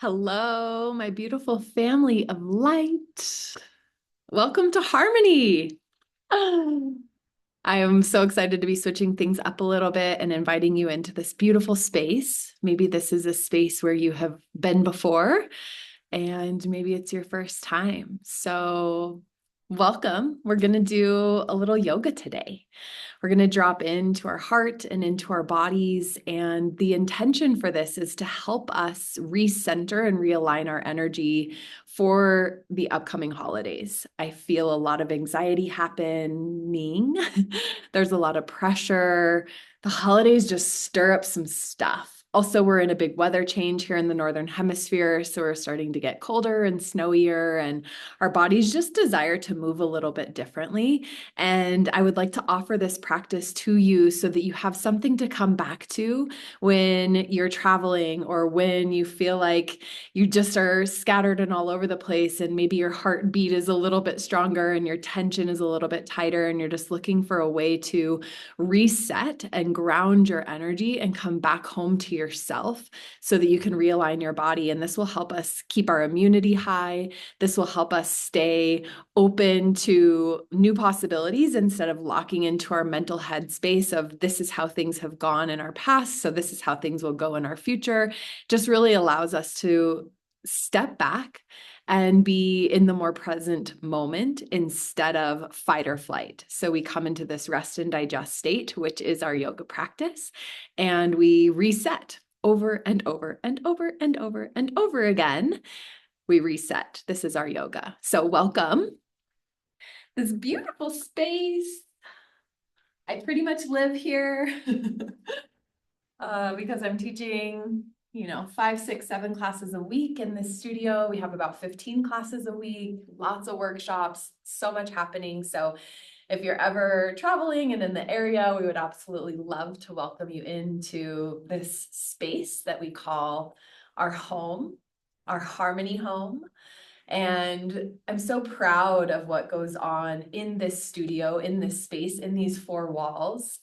Hello, my beautiful family of light. Welcome to Harmony. I am so excited to be switching things up a little bit and inviting you into this beautiful space. Maybe this is a space where you have been before, and maybe it's your first time. So, welcome. We're going to do a little yoga today. We're going to drop into our heart and into our bodies. And the intention for this is to help us recenter and realign our energy for the upcoming holidays. I feel a lot of anxiety happening. There's a lot of pressure. The holidays just stir up some stuff. Also, we're in a big weather change here in the Northern Hemisphere, so we're starting to get colder and snowier, and our bodies just desire to move a little bit differently. And I would like to offer this practice to you so that you have something to come back to when you're traveling or when you feel like you just are scattered and all over the place, and maybe your heartbeat is a little bit stronger and your tension is a little bit tighter, and you're just looking for a way to reset and ground your energy and come back home to yourself so that you can realign your body. And this will help us keep our immunity high. This will help us stay open to new possibilities instead of locking into our mental headspace of this is how things have gone in our past, so this is how things will go in our future. Just really allows us to step back and be in the more present moment instead of fight or flight. So we come into this rest and digest state, which is our yoga practice, and we reset over and over and over and over and over again. We reset. This is our yoga. So welcome. This beautiful space. I pretty much live here because I'm teaching, 5, 6, 7 classes a week in this studio. We have about 15 classes a week, lots of workshops, so much happening. So if you're ever traveling and in the area, we would absolutely love to welcome you into this space that we call our home, our Harmony home. And I'm so proud of what goes on in this studio, in this space, in these 4 walls.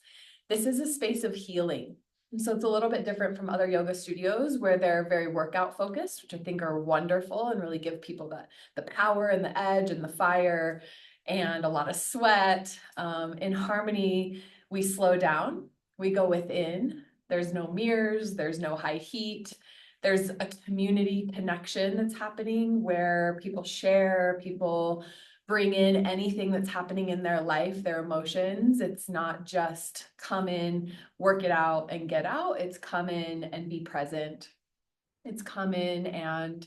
This is a space of healing. And so it's a little bit different from other yoga studios where they're very workout focused, which I think are wonderful and really give people the power and the edge and the fire and a lot of sweat. In Harmony, we slow down, we go within. There's no mirrors, there's no high heat. There's a community connection that's happening where people share, people bring in anything that's happening in their life, their emotions. It's not just come in, work it out, and get out. It's come in and be present. It's come in and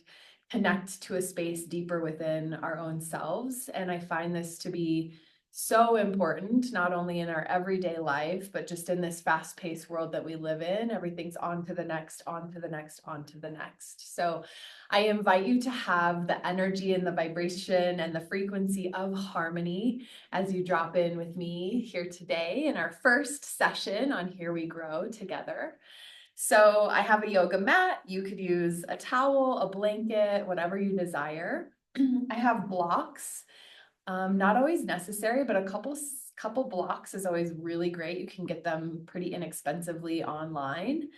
connect to a space deeper within our own selves. And I find this to be so important, not only in our everyday life, but just in this fast-paced world that we live in. Everything's on to the next, on to the next, on to the next. So I invite you to have the energy and the vibration and the frequency of harmony as you drop in with me here today in our first session on Here We Grow together. So I have a yoga mat. You could use a towel, a blanket, whatever you desire. I have blocks. Not always necessary, but a couple blocks is always really great. You can get them pretty inexpensively online,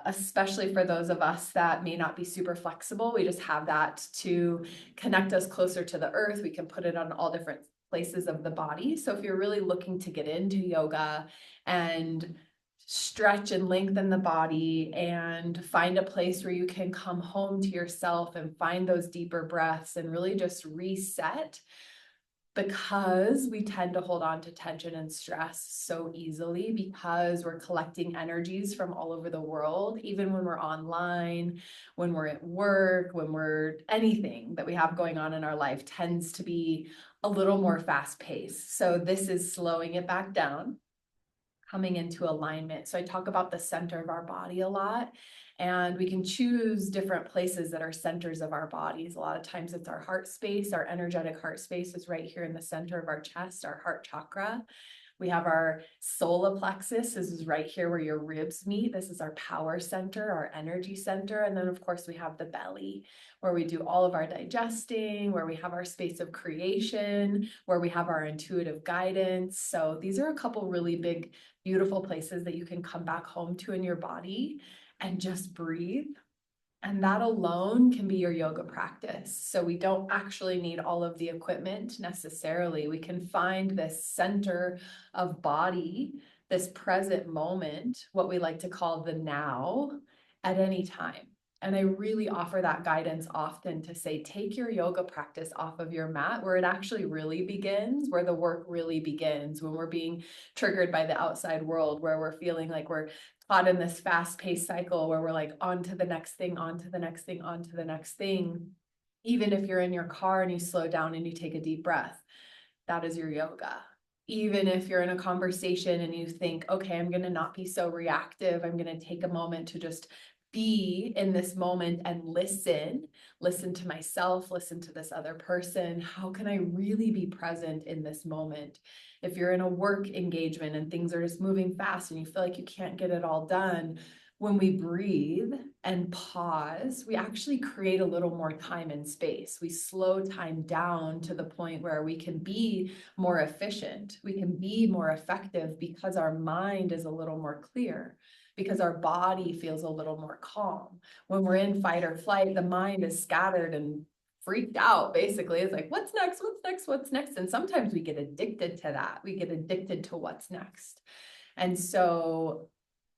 especially for those of us that may not be super flexible. We just have that to connect us closer to the earth. We can put it on all different places of the body. So if you're really looking to get into yoga and stretch and lengthen the body and find a place where you can come home to yourself and find those deeper breaths and really just reset, because we tend to hold on to tension and stress so easily because we're collecting energies from all over the world, even when we're online, when we're at work, when we're anything that we have going on in our life tends to be a little more fast paced. So this is slowing it back down, coming into alignment. So I talk about the center of our body a lot, and we can choose different places that are centers of our bodies. A lot of times it's our heart space. Our energetic heart space is right here in the center of our chest, our heart chakra. We have our solar plexus. This is right here where your ribs meet. This is our power center, our energy center. And then of course we have the belly where we do all of our digesting, where we have our space of creation, where we have our intuitive guidance. So these are a couple really big, beautiful places that you can come back home to in your body and just breathe And that alone can be your yoga practice. So we don't actually need all of the equipment necessarily. We can find this center of body, this present moment, what we like to call the now, at any time. And I really offer that guidance often to say, take your yoga practice off of your mat where it actually really begins, where the work really begins, when we're being triggered by the outside world, where we're feeling like we're caught in this fast-paced cycle where we're like on to the next thing, on to the next thing, on to the next thing. Even if you're in your car and you slow down and you take a deep breath, that is your yoga. Even if you're in a conversation and you think, okay, I'm going to not be so reactive. I'm going to take a moment to just be in this moment and listen to myself, listen to this other person. How can I really be present in this moment? If you're in a work engagement and things are just moving fast and you feel like you can't get it all done, when we breathe and pause, we actually create a little more time and space. We slow time down to the point where we can be more efficient. We can be more effective because our mind is a little more clear, because our body feels a little more calm. When we're in fight or flight, the mind is scattered and freaked out, basically. It's like, what's next? What's next? What's next? And sometimes we get addicted to that. We get addicted to what's next. And so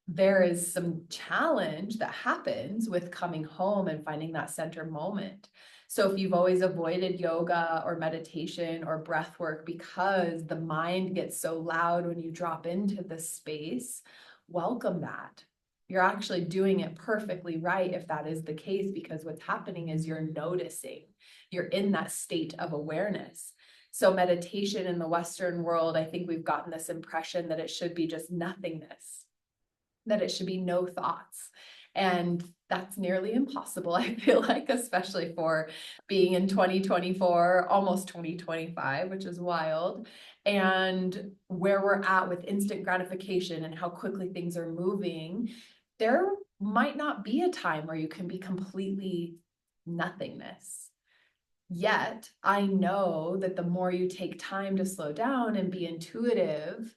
there is some challenge that happens with coming home and finding that center moment. So if you've always avoided yoga or meditation or breath work because the mind gets so loud when you drop into the space, welcome that. You're actually doing it perfectly right if that is the case, because what's happening is you're noticing, you're in that state of awareness. So meditation in the Western world, I think we've gotten this impression that it should be just nothingness, that it should be no thoughts. And that's nearly impossible, I feel like, especially for being in 2024, almost 2025, which is wild. And where we're at with instant gratification and how quickly things are moving, there might not be a time where you can be completely nothingness. Yet, I know that the more you take time to slow down and be intuitive,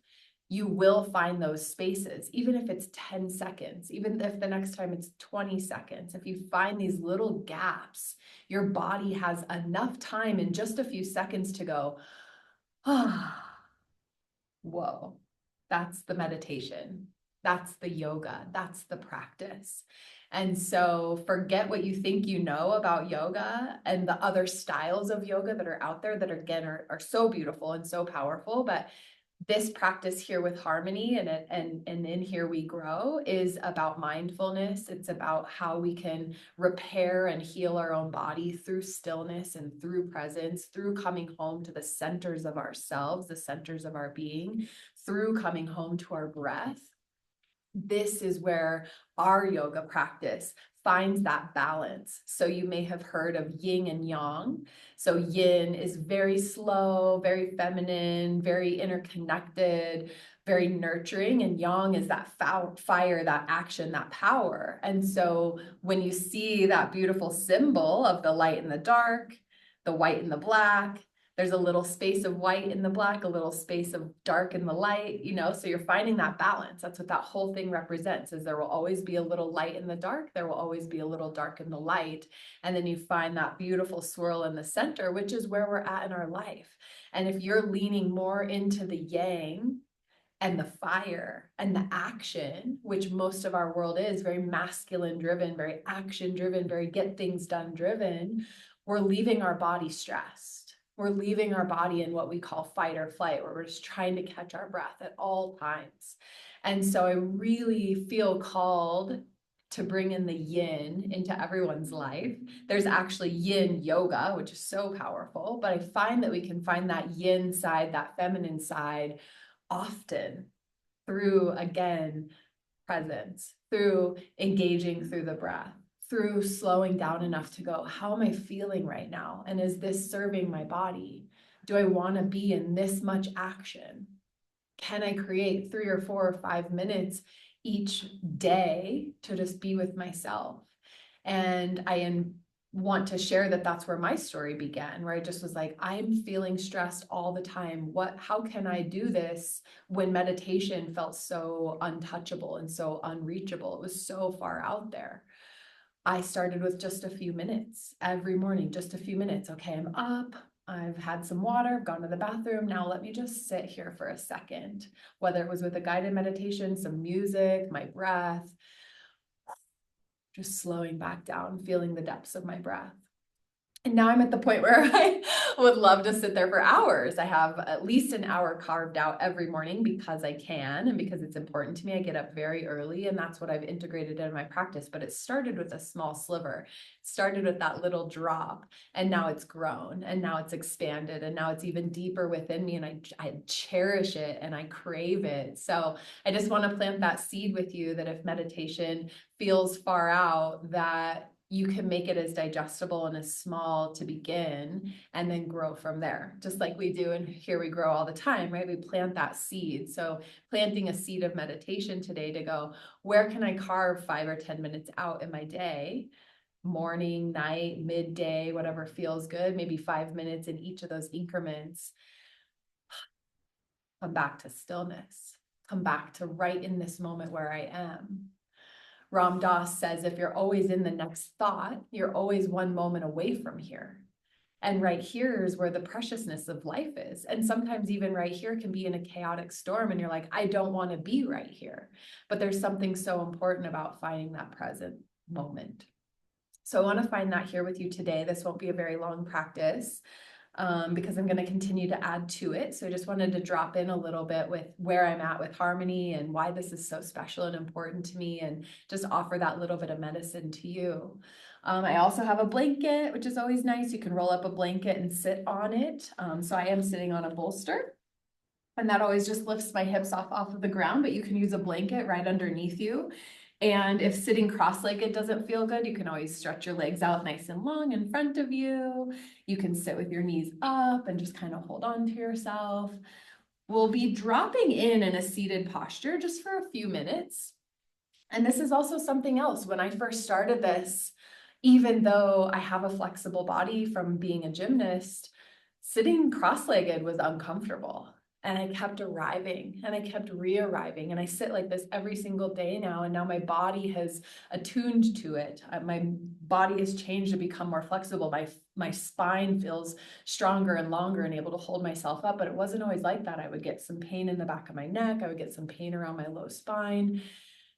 you will find those spaces, even if it's 10 seconds, even if the next time it's 20 seconds. If you find these little gaps, your body has enough time in just a few seconds to go, ah, whoa, that's the meditation. That's the yoga. That's the practice. And so forget what you think you know about yoga and the other styles of yoga that are out there that are, again, are so beautiful and so powerful. But this practice here with Harmony and in Here We Grow is about mindfulness. It's about how we can repair and heal our own body through stillness and through presence, through coming home to the centers of ourselves, the centers of our being, through coming home to our breath. This is where our yoga practice finds that balance. So you may have heard of yin and yang. So yin is very slow, very feminine, very interconnected, very nurturing, and yang is that fire, that action, that power. And so when you see that beautiful symbol of the light and the dark, the white and the black, there's a little space of white in the black, a little space of dark in the light, so you're finding that balance. That's what that whole thing represents, is there will always be a little light in the dark. There will always be a little dark in the light. And then you find that beautiful swirl in the center, which is where we're at in our life. And if you're leaning more into the yang and the fire and the action, which most of our world is very masculine driven, very action driven, very get things done driven, we're leaving our body stressed. We're leaving our body in what we call fight or flight, where we're just trying to catch our breath at all times. And so I really feel called to bring in the yin into everyone's life. There's actually yin yoga, which is so powerful, but I find that we can find that yin side, that feminine side, often through, again, presence, through engaging through the breath, through slowing down enough to go, how am I feeling right now? And is this serving my body? Do I want to be in this much action? Can I create 3 or 4 or 5 minutes each day to just be with myself? And I want to share that that's where my story began, where I just was like, I'm feeling stressed all the time. How can I do this when meditation felt so untouchable and so unreachable? It was so far out there. I started with just a few minutes every morning, just a few minutes. Okay, I'm up. I've had some water, I've gone to the bathroom. Now let me just sit here for a second, whether it was with a guided meditation, some music, my breath, just slowing back down, feeling the depths of my breath. And now I'm at the point where I would love to sit there for hours. I have at least an hour carved out every morning because I can and because it's important to me. I get up very early, and that's what I've integrated in my practice. But it started with a small sliver. It started with that little drop, and now it's grown, and now it's expanded, and now it's even deeper within me, and I cherish it and I crave it. So I just want to plant that seed with you that if meditation feels far out, that you can make it as digestible and as small to begin and then grow from there, just like we do. And here we grow all the time, right? We plant that seed. So planting a seed of meditation today to go, where can I carve 5 or 10 minutes out in my day? Morning, night, midday, whatever feels good, maybe 5 minutes in each of those increments. Come back to stillness, come back to right in this moment where I am. Ram Dass says, if you're always in the next thought, you're always one moment away from here. And right here is where the preciousness of life is. And sometimes even right here can be in a chaotic storm and you're like, I don't want to be right here. But there's something so important about finding that present moment. So I want to find that here with you today. This won't be a very long practice. Because I'm going to continue to add to it. So I just wanted to drop in a little bit with where I'm at with Harmony and why this is so special and important to me, and just offer that little bit of medicine to you. I also have a blanket, which is always nice. You can roll up a blanket and sit on it. So I am sitting on a bolster, and that always just lifts my hips off of the ground, but you can use a blanket right underneath you. And if sitting cross-legged doesn't feel good, you can always stretch your legs out nice and long in front of you. You can sit with your knees up and just kind of hold on to yourself. We'll be dropping in a seated posture just for a few minutes. And this is also something else. When I first started this, even though I have a flexible body from being a gymnast, sitting cross-legged was uncomfortable. And I kept arriving and I kept re-arriving, and I sit like this every single day now. And now my body has attuned to it. My body has changed to become more flexible. My spine feels stronger and longer and able to hold myself up, but it wasn't always like that. I would get some pain in the back of my neck. I would get some pain around my low spine.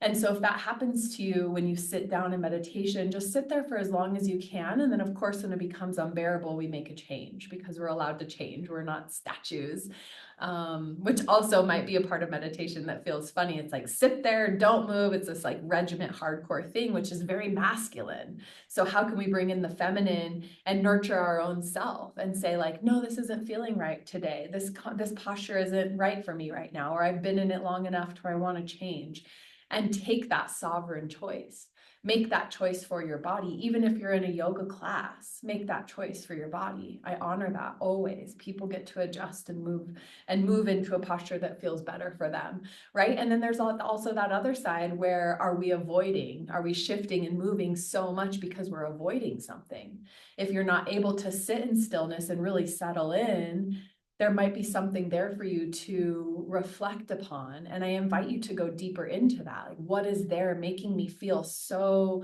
And so if that happens to you when you sit down in meditation, just sit there for as long as you can. And then of course, when it becomes unbearable, we make a change, because we're allowed to change. We're not statues, which also might be a part of meditation that feels funny. It's like, sit there, don't move. It's this like regiment hardcore thing, which is very masculine. So how can we bring in the feminine and nurture our own self and say like, no, this isn't feeling right today. This posture isn't right for me right now, or I've been in it long enough to where I want to change. And take that sovereign choice. Make that choice for your body. Even if you're in a yoga class, make that choice for your body. I honor that always. People get to adjust and move into a posture that feels better for them, right? And then there's also that other side where are we avoiding? Are we shifting and moving so much because we're avoiding something? If you're not able to sit in stillness and really settle in, there might be something there for you to reflect upon. And I invite you to go deeper into that. Like, what is there making me feel so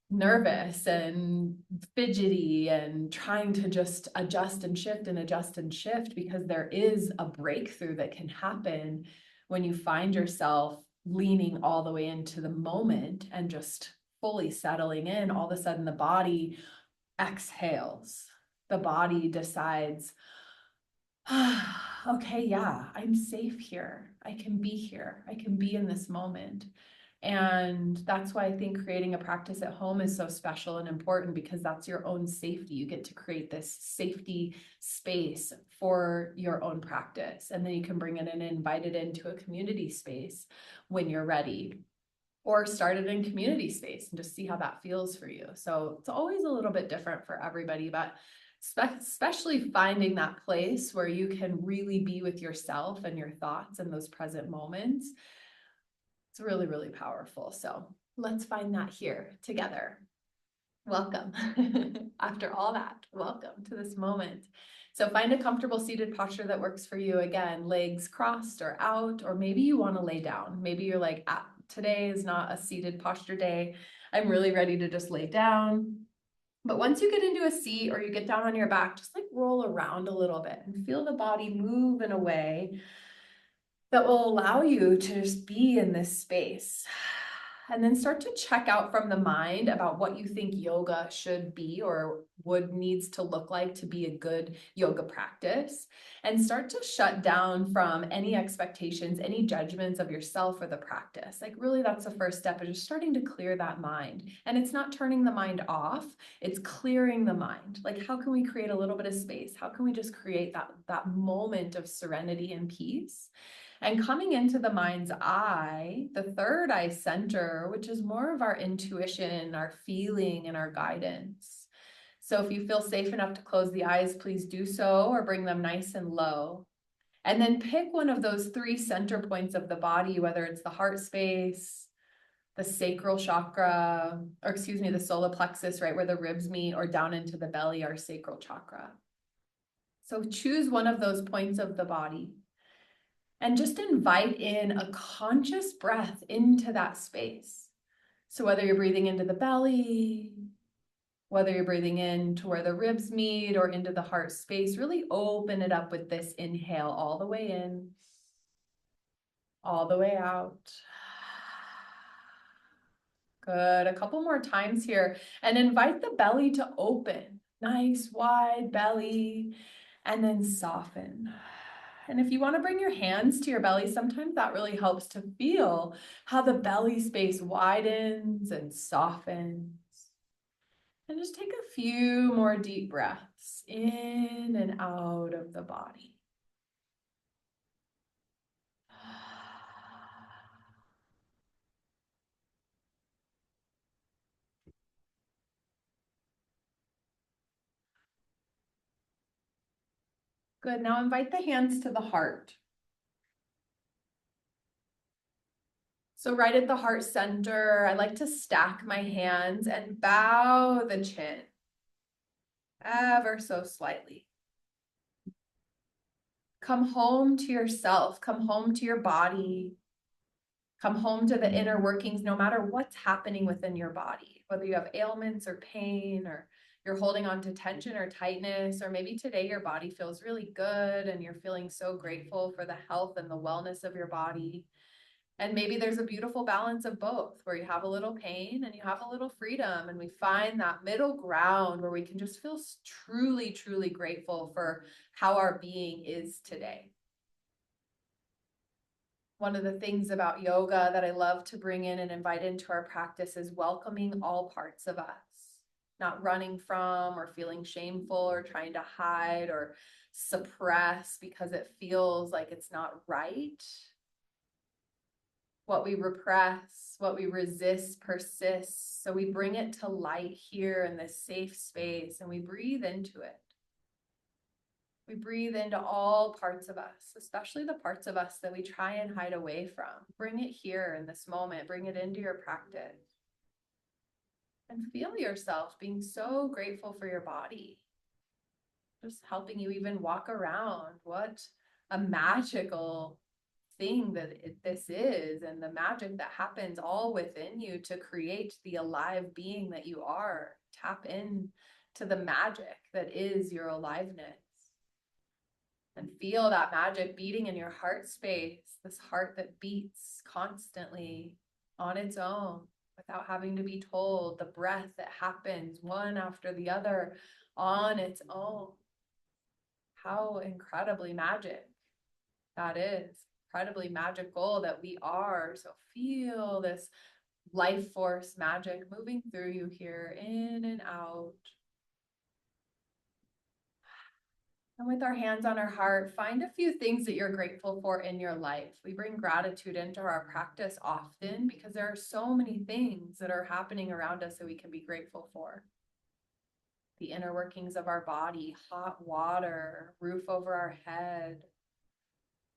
nervous and fidgety and trying to just adjust and shift and adjust and shift? Because there is a breakthrough that can happen when you find yourself leaning all the way into the moment and just fully settling in. All of a sudden, the body exhales. The body decides, okay, yeah, I'm safe here. I can be here. I can be in this moment. And that's why I think creating a practice at home is so special and important, because that's your own safety. You get to create this safety space for your own practice. And then you can bring it in and invite it into a community space when you're ready, or start it in community space and just see how that feels for you. So it's always a little bit different for everybody, but especially finding that place where you can really be with yourself and your thoughts in those present moments. It's really, really powerful. So let's find that here together. Welcome. After all that, welcome to this moment. So find a comfortable seated posture that works for you. Again, legs crossed or out, or maybe you want to lay down. Maybe you're like, today is not a seated posture day. I'm really ready to just lay down. But once you get into a seat or you get down on your back, just like roll around a little bit and feel the body move in a way that will allow you to just be in this space. And then start to check out from the mind about what you think yoga should be or would needs to look like to be a good yoga practice. And start to shut down from any expectations, any judgments of yourself or the practice. Like really that's the first step, is just starting to clear that mind. And it's not turning the mind off, it's clearing the mind. Like how can we create a little bit of space? How can we just create that moment of serenity and peace? And coming into the mind's eye, the third eye center, which is more of our intuition, our feeling, and our guidance. So if you feel safe enough to close the eyes, please do so, or bring them nice and low. And then pick one of those three center points of the body, whether it's the heart space, the sacral chakra, or excuse me, the solar plexus, right where the ribs meet, or down into the belly, our sacral chakra. So choose one of those points of the body. And just invite in a conscious breath into that space. So whether you're breathing into the belly, whether you're breathing in to where the ribs meet or into the heart space, really open it up with this inhale all the way in, all the way out. Good. A couple more times here. And invite the belly to open. Nice wide belly. And then soften. And if you want to bring your hands to your belly, sometimes that really helps to feel how the belly space widens and softens. And just take a few more deep breaths in and out of the body. Good. Now invite the hands to the heart. So right at the heart center, I like to stack my hands and bow the chin ever so slightly. Come home to yourself, come home to your body, come home to the inner workings, no matter what's happening within your body, whether you have ailments or pain, or you're holding on to tension or tightness, or maybe today your body feels really good and you're feeling so grateful for the health and the wellness of your body. And maybe there's a beautiful balance of both, where you have a little pain and you have a little freedom, and we find that middle ground where we can just feel truly, truly grateful for how our being is today. One of the things about yoga that I love to bring in and invite into our practice is welcoming all parts of us, not running from or feeling shameful or trying to hide or suppress because it feels like it's not right. What we repress, what we resist persists. So we bring it to light here in this safe space and we breathe into it. We breathe into all parts of us, especially the parts of us that we try and hide away from. Bring it here in this moment, bring it into your practice. And feel yourself being so grateful for your body. Just helping you even walk around. What a magical thing that this is, and the magic that happens all within you to create the alive being that you are. Tap in to the magic that is your aliveness and feel that magic beating in your heart space, this heart that beats constantly on its own without having to be told, the breath that happens one after the other on its own. How incredibly magic that is. Incredibly magical that we are. So feel this life force magic moving through you here, in and out. And with our hands on our heart, find a few things that you're grateful for in your life. We bring gratitude into our practice often because there are so many things that are happening around us that we can be grateful for. The inner workings of our body, hot water, roof over our head,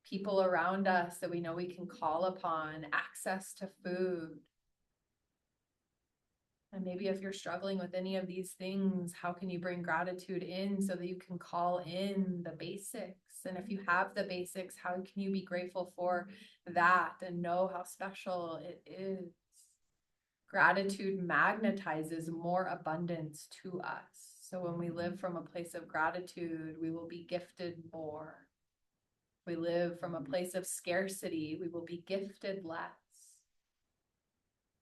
people around us that we know we can call upon, access to food. And maybe if you're struggling with any of these things, how can you bring gratitude in so that you can call in the basics? And if you have the basics, how can you be grateful for that and know how special it is? Gratitude magnetizes more abundance to us. So when we live from a place of gratitude, we will be gifted more. We live from a place of scarcity, we will be gifted less.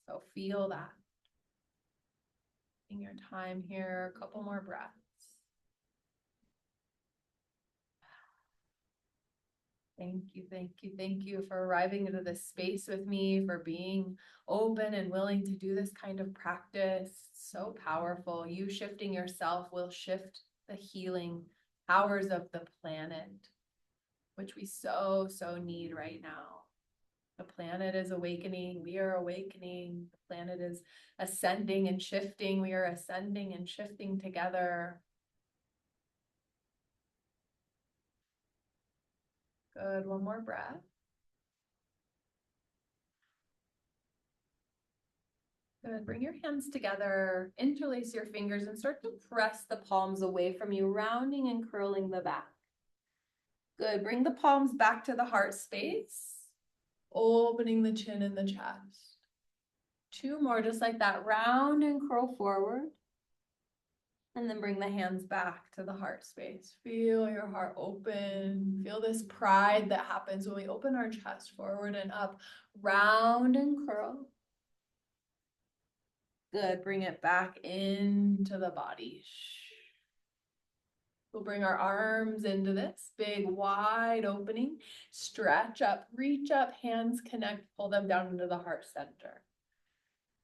So feel that. In your time here, a couple more breaths. Thank you, thank you, thank you for arriving into this space with me, for being open and willing to do this kind of practice. So powerful. You shifting yourself will shift the healing powers of the planet, which we so need right now. The planet is awakening. We are awakening. The planet is ascending and shifting. We are ascending and shifting together. Good. One more breath. Good. Bring your hands together, interlace your fingers, and start to press the palms away from you, rounding and curling the back. Good. Bring the palms back to the heart space, opening the chin and the chest. Two more, just like that. Round and curl forward. And then bring the hands back to the heart space. Feel your heart open. Feel this pride that happens when we open our chest forward and up. Round and curl. Good. Bring it back into the body. We'll bring our arms into this big wide opening. Stretch up, reach up, hands connect, pull them down into the heart center.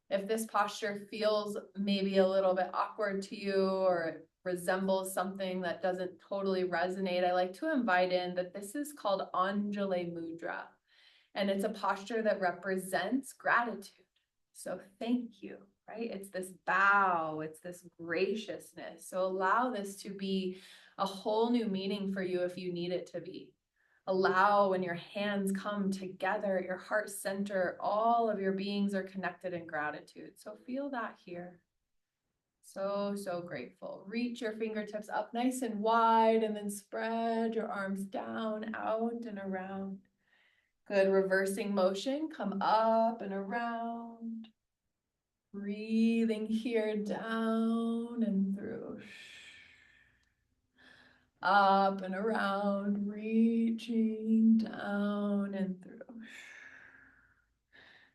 If this posture feels maybe a little bit awkward to you or it resembles something that doesn't totally resonate, I like to invite in that this is called Anjali Mudra. And it's a posture that represents gratitude. So thank you, right? It's this bow, it's this graciousness. So allow this to be a whole new meaning for you if you need it to be. Allow when your hands come together, your heart center, all of your beings are connected in gratitude. So feel that here. So grateful. Reach your fingertips up nice and wide and then spread your arms down, out and around. Good. Reversing motion. Come up and around. Breathing here down and through. Up and around, reaching down and through.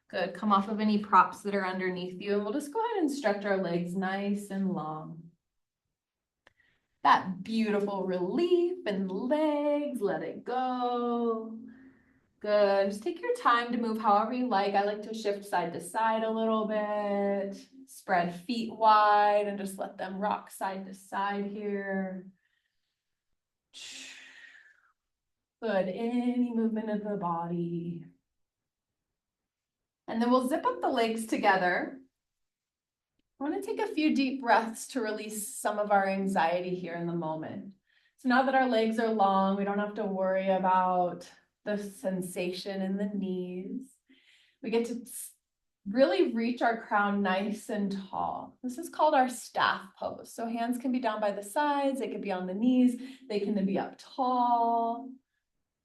Good. Come off of any props that are underneath you, and we'll just go ahead and stretch our legs nice and long. That beautiful relief in the legs, let it go. Good. Just take your time to move however you like. I like to shift side to side a little bit. Spread feet wide and just let them rock side to side here. Good. Any movement of the body. And then we'll zip up the legs together. I want to take a few deep breaths to release some of our anxiety here in the moment. So now that our legs are long, we don't have to worry about the sensation in the knees. We get to really reach our crown nice and tall. This is called our staff pose. So hands can be down by the sides, they can be on the knees, they can be up tall,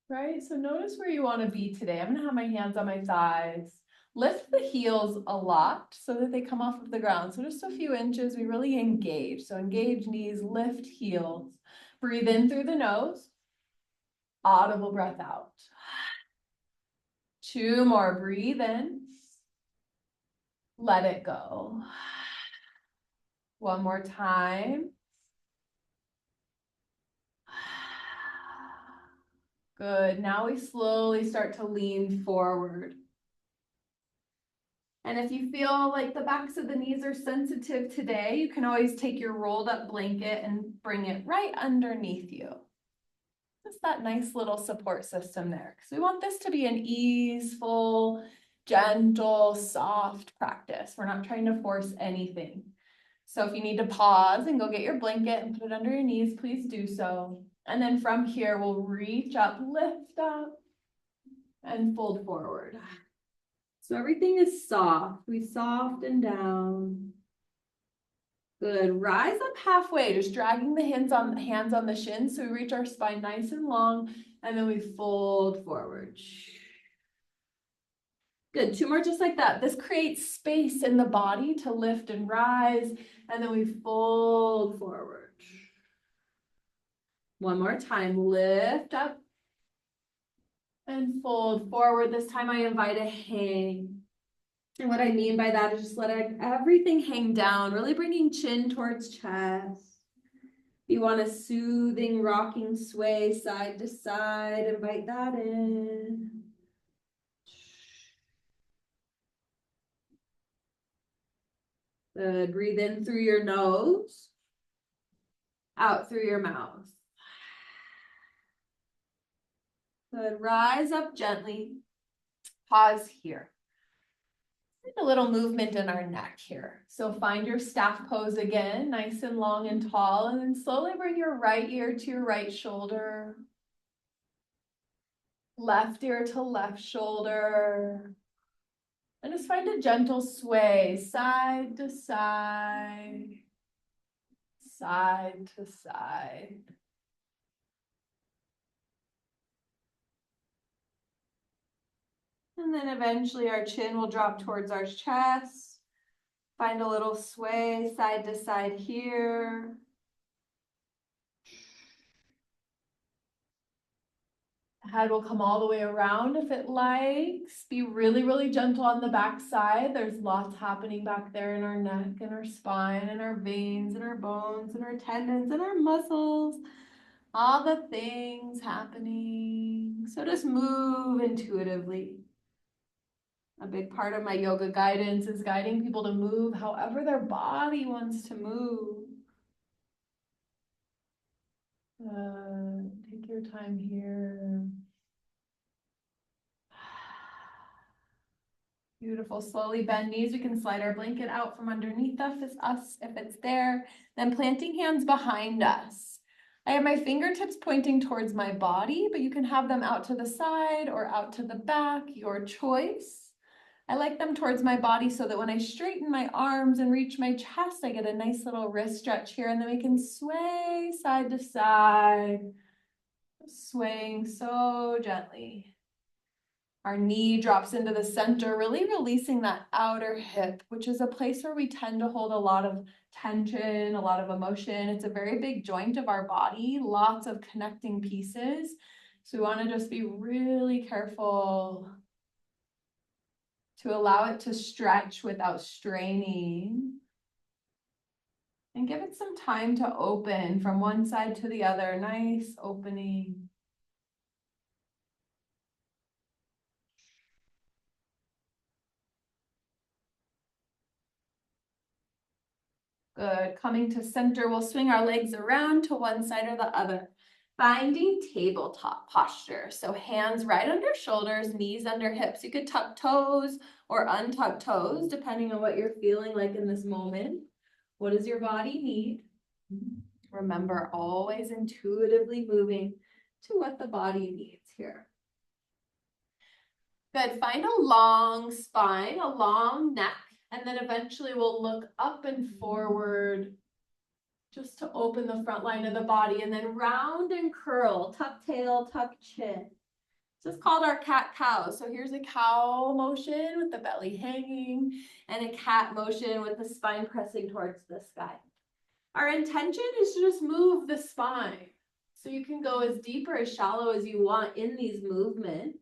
right? So notice where you want to be today. I'm going to have my hands on my thighs. Lift the heels a lot so that they come off of the ground. So just a few inches, we really engage. So engage knees, lift heels. Breathe in through the nose. Audible breath out. Two more. Breathe in. Let it go. One more time. Good. Now we slowly start to lean forward. And if you feel like the backs of the knees are sensitive today, you can always take your rolled up blanket and bring it right underneath you. Just that nice little support system there. Because we want this to be an easeful, gentle, soft practice. We're not trying to force anything. So if you need to pause and go get your blanket and put it under your knees, please do so. And then from here, we'll reach up, lift up, and fold forward. So everything is soft. We soften down. Good, rise up halfway, just dragging the hands on the shins so we reach our spine nice and long, and then we fold forward. Good, 2 more just like that. This creates space in the body to lift and rise, and then we fold forward. 1 more time, lift up and fold forward. This time I invite a hang. And what I mean by that is just let everything hang down, really bringing chin towards chest. If you want a soothing, rocking sway side to side, invite that in. Good, breathe in through your nose, out through your mouth. Good, rise up gently, pause here. A little movement in our neck here. So find your staff pose again, nice and long and tall, and then slowly bring your right ear to your right shoulder. Left ear to left shoulder. And just find a gentle sway, side to side, side to side. And then eventually our chin will drop towards our chest. Find a little sway side to side here. Head will come all the way around if it likes. Be really, really gentle on the back side. There's lots happening back there in our neck and our spine and our veins and our bones and our tendons and our muscles. All the things happening. So just move intuitively. A big part of my yoga guidance is guiding people to move however their body wants to move. Take your time here. Beautiful. Slowly bend knees. We can slide our blanket out from underneath us if it's there. Then planting hands behind us. I have my fingertips pointing towards my body, but you can have them out to the side or out to the back, your choice. I like them towards my body so that when I straighten my arms and reach my chest, I get a nice little wrist stretch here, and then we can sway side to side, swaying so gently. Our knee drops into the center, really releasing that outer hip, which is a place where we tend to hold a lot of tension, a lot of emotion. It's a very big joint of our body, lots of connecting pieces. So we want to just be really careful to allow it to stretch without straining. And give it some time to open from one side to the other. Nice opening. Good. Coming to center, we'll swing our legs around to one side or the other. Finding tabletop posture. So hands right under shoulders, knees under hips. You could tuck toes or untuck toes, depending on what you're feeling like in this moment. What does your body need? Remember, always intuitively moving to what the body needs here. Good. Find a long spine, a long neck, and then eventually we'll look up and forward just to open the front line of the body, and then round and curl, tuck tail, tuck chin. This is called our cat-cow. So here's a cow motion with the belly hanging, and a cat motion with the spine pressing towards the sky. Our intention is to just move the spine. So you can go as deep or as shallow as you want in these movements.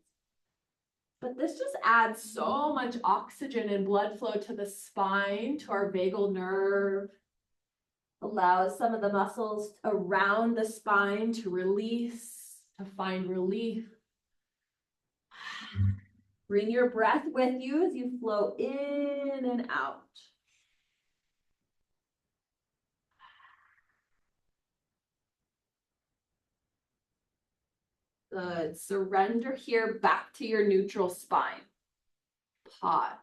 But this just adds so much oxygen and blood flow to the spine, to our vagal nerve. Allows some of the muscles around the spine to release, to find relief. Bring your breath with you as you flow in and out. Good. Surrender here back to your neutral spine. Pause.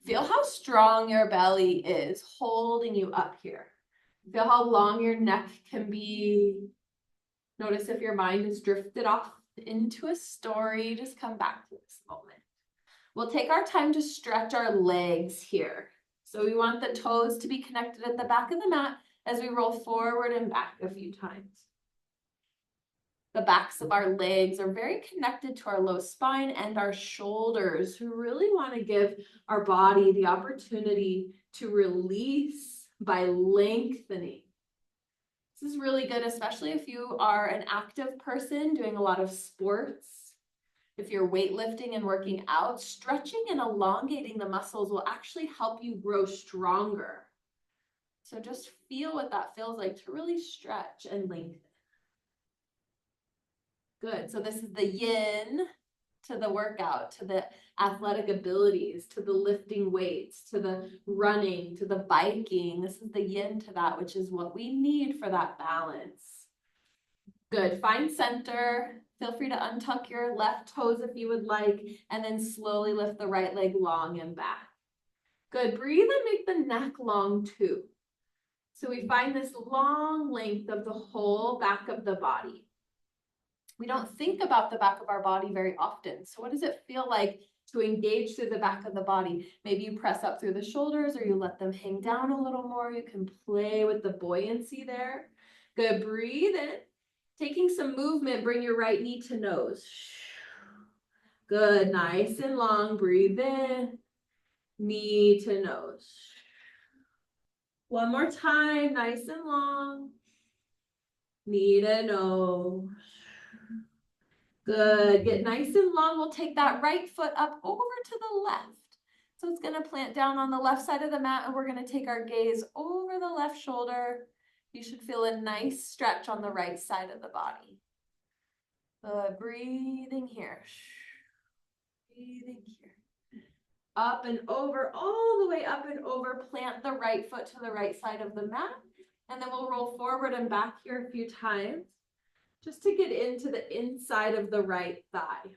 Feel how strong your belly is holding you up here. Feel how long your neck can be. Notice if your mind has drifted off into a story, just come back to this moment. We'll take our time to stretch our legs here. So we want the toes to be connected at the back of the mat as we roll forward and back a few times. The backs of our legs are very connected to our low spine and our shoulders. We really want to give our body the opportunity to release by lengthening. This is really good, especially if you are an active person doing a lot of sports. If you're weightlifting and working out, stretching and elongating the muscles will actually help you grow stronger. So just feel what that feels like to really stretch and lengthen. Good. So this is the yin to the workout, to the athletic abilities, to the lifting weights, to the running, to the biking. This is the yin to that, which is what we need for that balance. Good. Find center. Feel free to untuck your left toes if you would like, and then slowly lift the right leg long and back. Good. Breathe and make the neck long too. So we find this long length of the whole back of the body. We don't think about the back of our body very often. So what does it feel like to engage through the back of the body? Maybe you press up through the shoulders or you let them hang down a little more. You can play with the buoyancy there. Good, breathe in. Taking some movement, bring your right knee to nose. Good, nice and long, breathe in. Knee to nose. One more time, nice and long. Knee to nose. Good, get nice and long. We'll take that right foot up over to the left. So it's gonna plant down on the left side of the mat and we're gonna take our gaze over the left shoulder. You should feel a nice stretch on the right side of the body. Breathing here. Breathing here. Up and over, all the way up and over. Plant the right foot to the right side of the mat. And then we'll roll forward and back here a few times, just to get into the inside of the right thigh.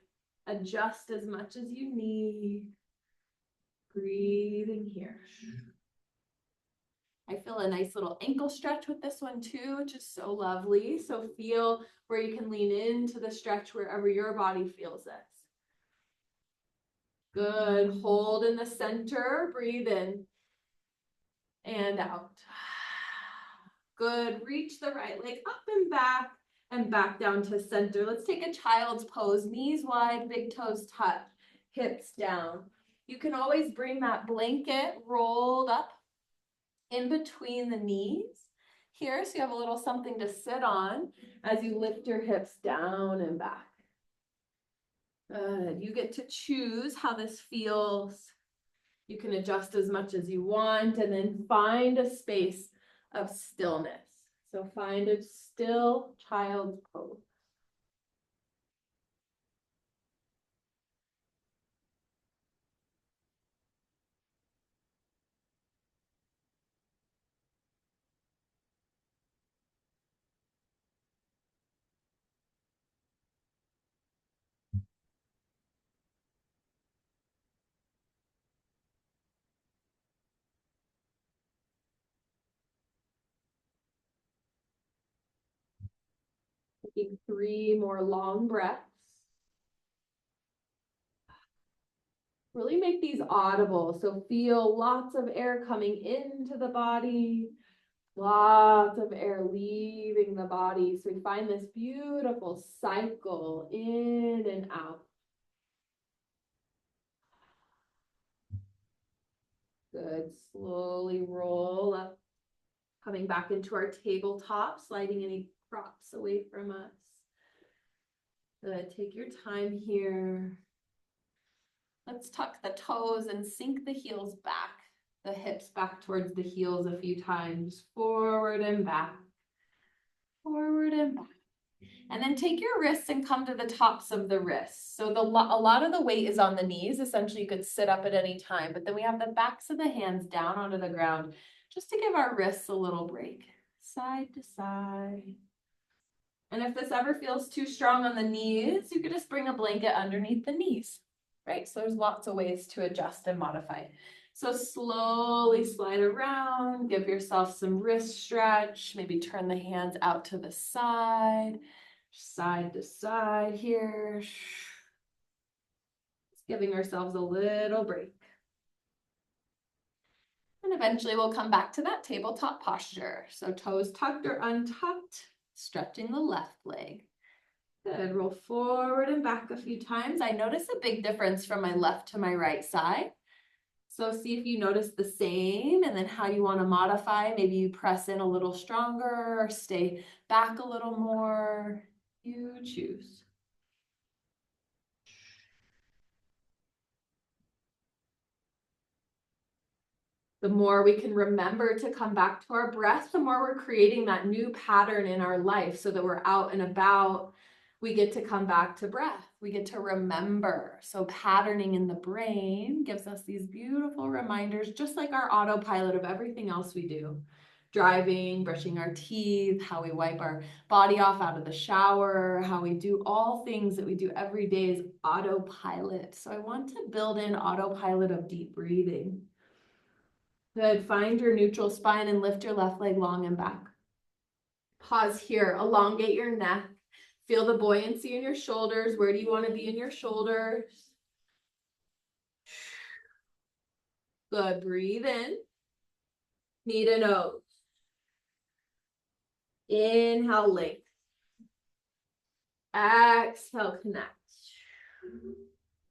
Adjust as much as you need. Breathing here. I feel a nice little ankle stretch with this one too, which is so lovely. So feel where you can lean into the stretch wherever your body feels this. Good, hold in the center, breathe in and out. Good, reach the right leg up and back down to center. Let's take a child's pose, knees wide, big toes touch, hips down. You can always bring that blanket rolled up in between the knees here, so you have a little something to sit on as you lift your hips down and back. Good. You get to choose how this feels. You can adjust as much as you want and then find a space of stillness. So find a still child's pose. Taking 3 more long breaths. Really make these audible. So feel lots of air coming into the body, lots of air leaving the body. So we find this beautiful cycle in and out. Good. Slowly roll up, coming back into our tabletop, sliding any props away from us. Good. Take your time here. Let's tuck the toes and sink the heels back, the hips back towards the heels a few times, forward and back, forward and back. And then take your wrists and come to the tops of the wrists. So a lot of the weight is on the knees. Essentially, you could sit up at any time, but then we have the backs of the hands down onto the ground just to give our wrists a little break, side to side. And if this ever feels too strong on the knees, you could just bring a blanket underneath the knees, right? So there's lots of ways to adjust and modify. So slowly slide around, give yourself some wrist stretch, maybe turn the hands out to the side to side here. Just giving ourselves a little break. And eventually we'll come back to that tabletop posture. So toes tucked or untucked, stretching the left leg. Good, roll forward and back a few times. I notice a big difference from my left to my right side. So see if you notice the same and then how you want to modify. Maybe you press in a little stronger or stay back a little more. You choose. The more we can remember to come back to our breath, the more we're creating that new pattern in our life so that we're out and about. We get to come back to breath. We get to remember. So patterning in the brain gives us these beautiful reminders, just like our autopilot of everything else we do. Driving, brushing our teeth, how we wipe our body off out of the shower, how we do all things that we do every day is autopilot. So I want to build in autopilot of deep breathing. Good, find your neutral spine and lift your left leg long and back. Pause here, elongate your neck. Feel the buoyancy in your shoulders. Where do you want to be in your shoulders? Good, breathe in. Knee to nose. Inhale, length. Exhale, connect.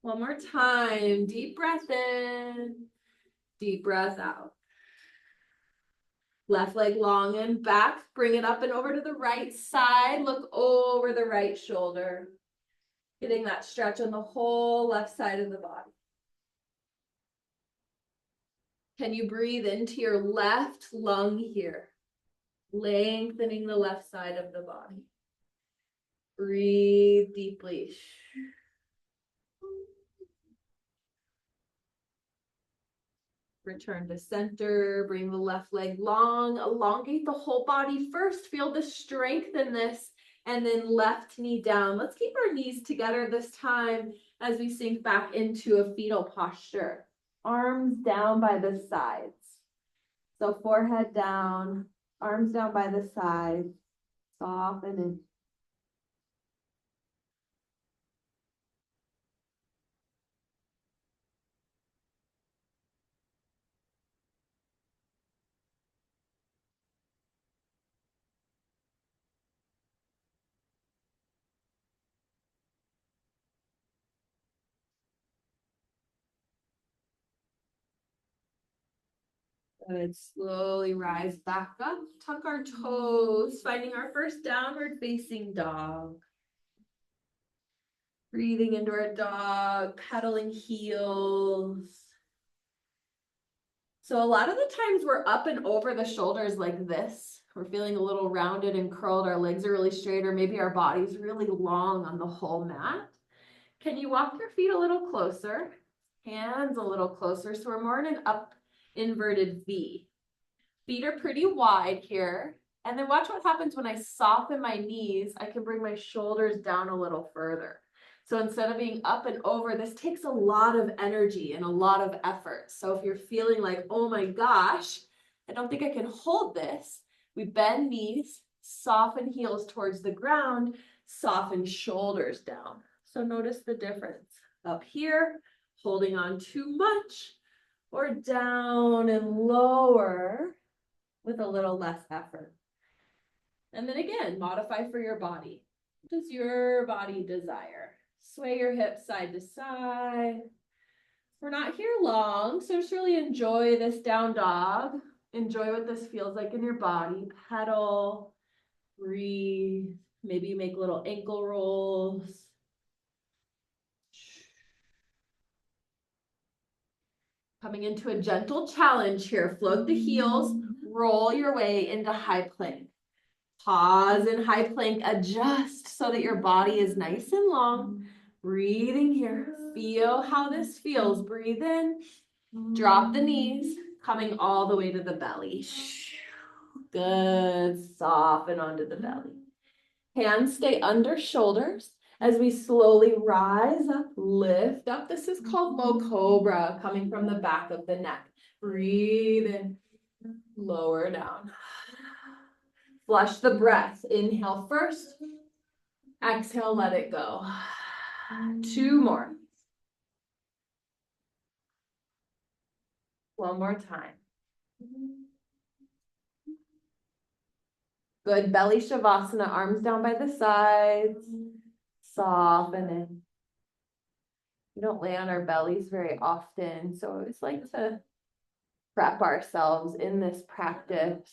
One more time, deep breath in. Deep breath out. Left leg long and back. Bring it up and over to the right side. Look over the right shoulder. Getting that stretch on the whole left side of the body. Can you breathe into your left lung here? Lengthening the left side of the body. Breathe deeply. Return to center, bring the left leg long, elongate the whole body first, feel the strength in this, and then left knee down. Let's keep our knees together this time as we sink back into a fetal posture. Arms down by the sides. So forehead down, arms down by the sides, soften in. Good. Slowly rise back up, tuck our toes, finding our first downward facing dog. Breathing into our dog, pedaling heels. So a lot of the times we're up and over the shoulders like this. We're feeling a little rounded and curled. Our legs are really straight, or maybe our body's really long on the whole mat. Can you walk your feet a little closer? Hands a little closer. So we're more in an up inverted V. Feet are pretty wide here. And then watch what happens when I soften my knees. I can bring my shoulders down a little further. So instead of being up and over, this takes a lot of energy and a lot of effort. So if you're feeling like, oh my gosh, I don't think I can hold this, we bend knees, soften heels towards the ground, soften shoulders down. So notice the difference. Up here, holding on too much, or down and lower with a little less effort. And then again, modify for your body. What does your body desire? Sway your hips side to side. We're not here long, so just really enjoy this down dog. Enjoy what this feels like in your body. Pedal, breathe. Maybe you make little ankle rolls. Coming into a gentle challenge here. Float the heels, roll your way into high plank. Pause in high plank, adjust so that your body is nice and long. Breathing here, feel how this feels. Breathe in, drop the knees, coming all the way to the belly. Good, soften onto the belly. Hands stay under shoulders as we slowly rise up, lift up. This is called low cobra, coming from the back of the neck. Breathe in, lower down. Flush the breath. Inhale first. Exhale, let it go. 2 more. One more time. Good. Belly Shavasana, arms down by the sides. Soften in. We don't lay on our bellies very often, so I always like to prep ourselves in this practice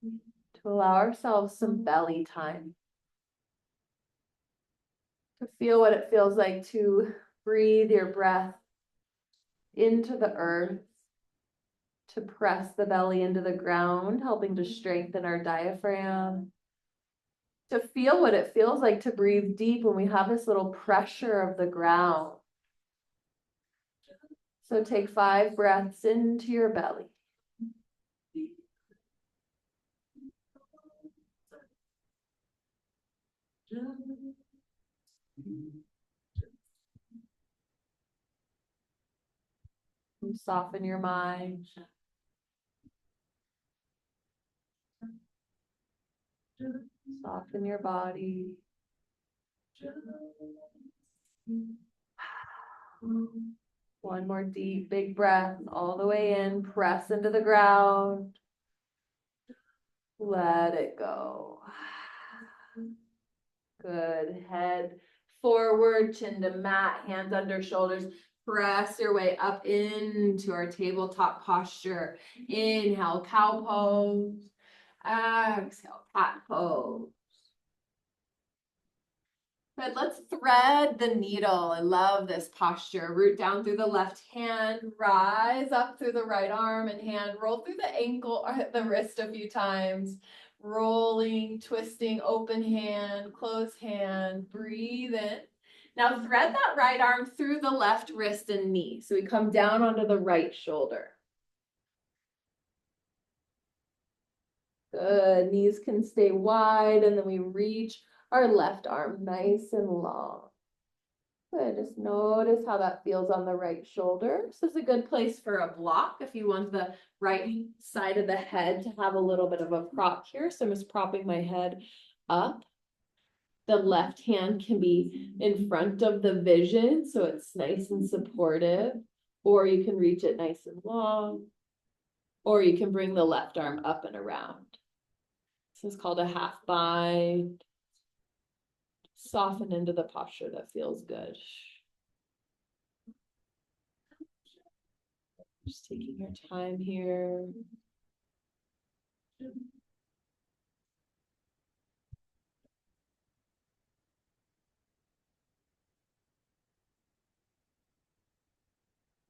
to allow ourselves some belly time. To feel what it feels like to breathe your breath into the earth, to press the belly into the ground, helping to strengthen our diaphragm. To feel what it feels like to breathe deep when we have this little pressure of the ground. So take 5 breaths into your belly. And soften your mind. Soften your body. One more deep, big breath all the way in. Press into the ground. Let it go. Good. Head forward, chin to mat, hands under shoulders. Press your way up into our tabletop posture. Inhale, cow pose. Exhale, cat pose. Good. Let's thread the needle. I love this posture. Root down through the left hand, rise up through the right arm and hand, roll through the ankle or the wrist a few times. Rolling, twisting, open hand, close hand, breathe in. Now thread that right arm through the left wrist and knee. So we come down onto the right shoulder. Good. Knees can stay wide, and then we reach our left arm nice and long. Good. Just notice how that feels on the right shoulder. This is a good place for a block if you want the right side of the head to have a little bit of a prop here. So I'm just propping my head up. The left hand can be in front of the vision, so it's nice and supportive. Or you can reach it nice and long. Or you can bring the left arm up and around. This is called a half bind. Soften into the posture that feels good. Just taking your time here.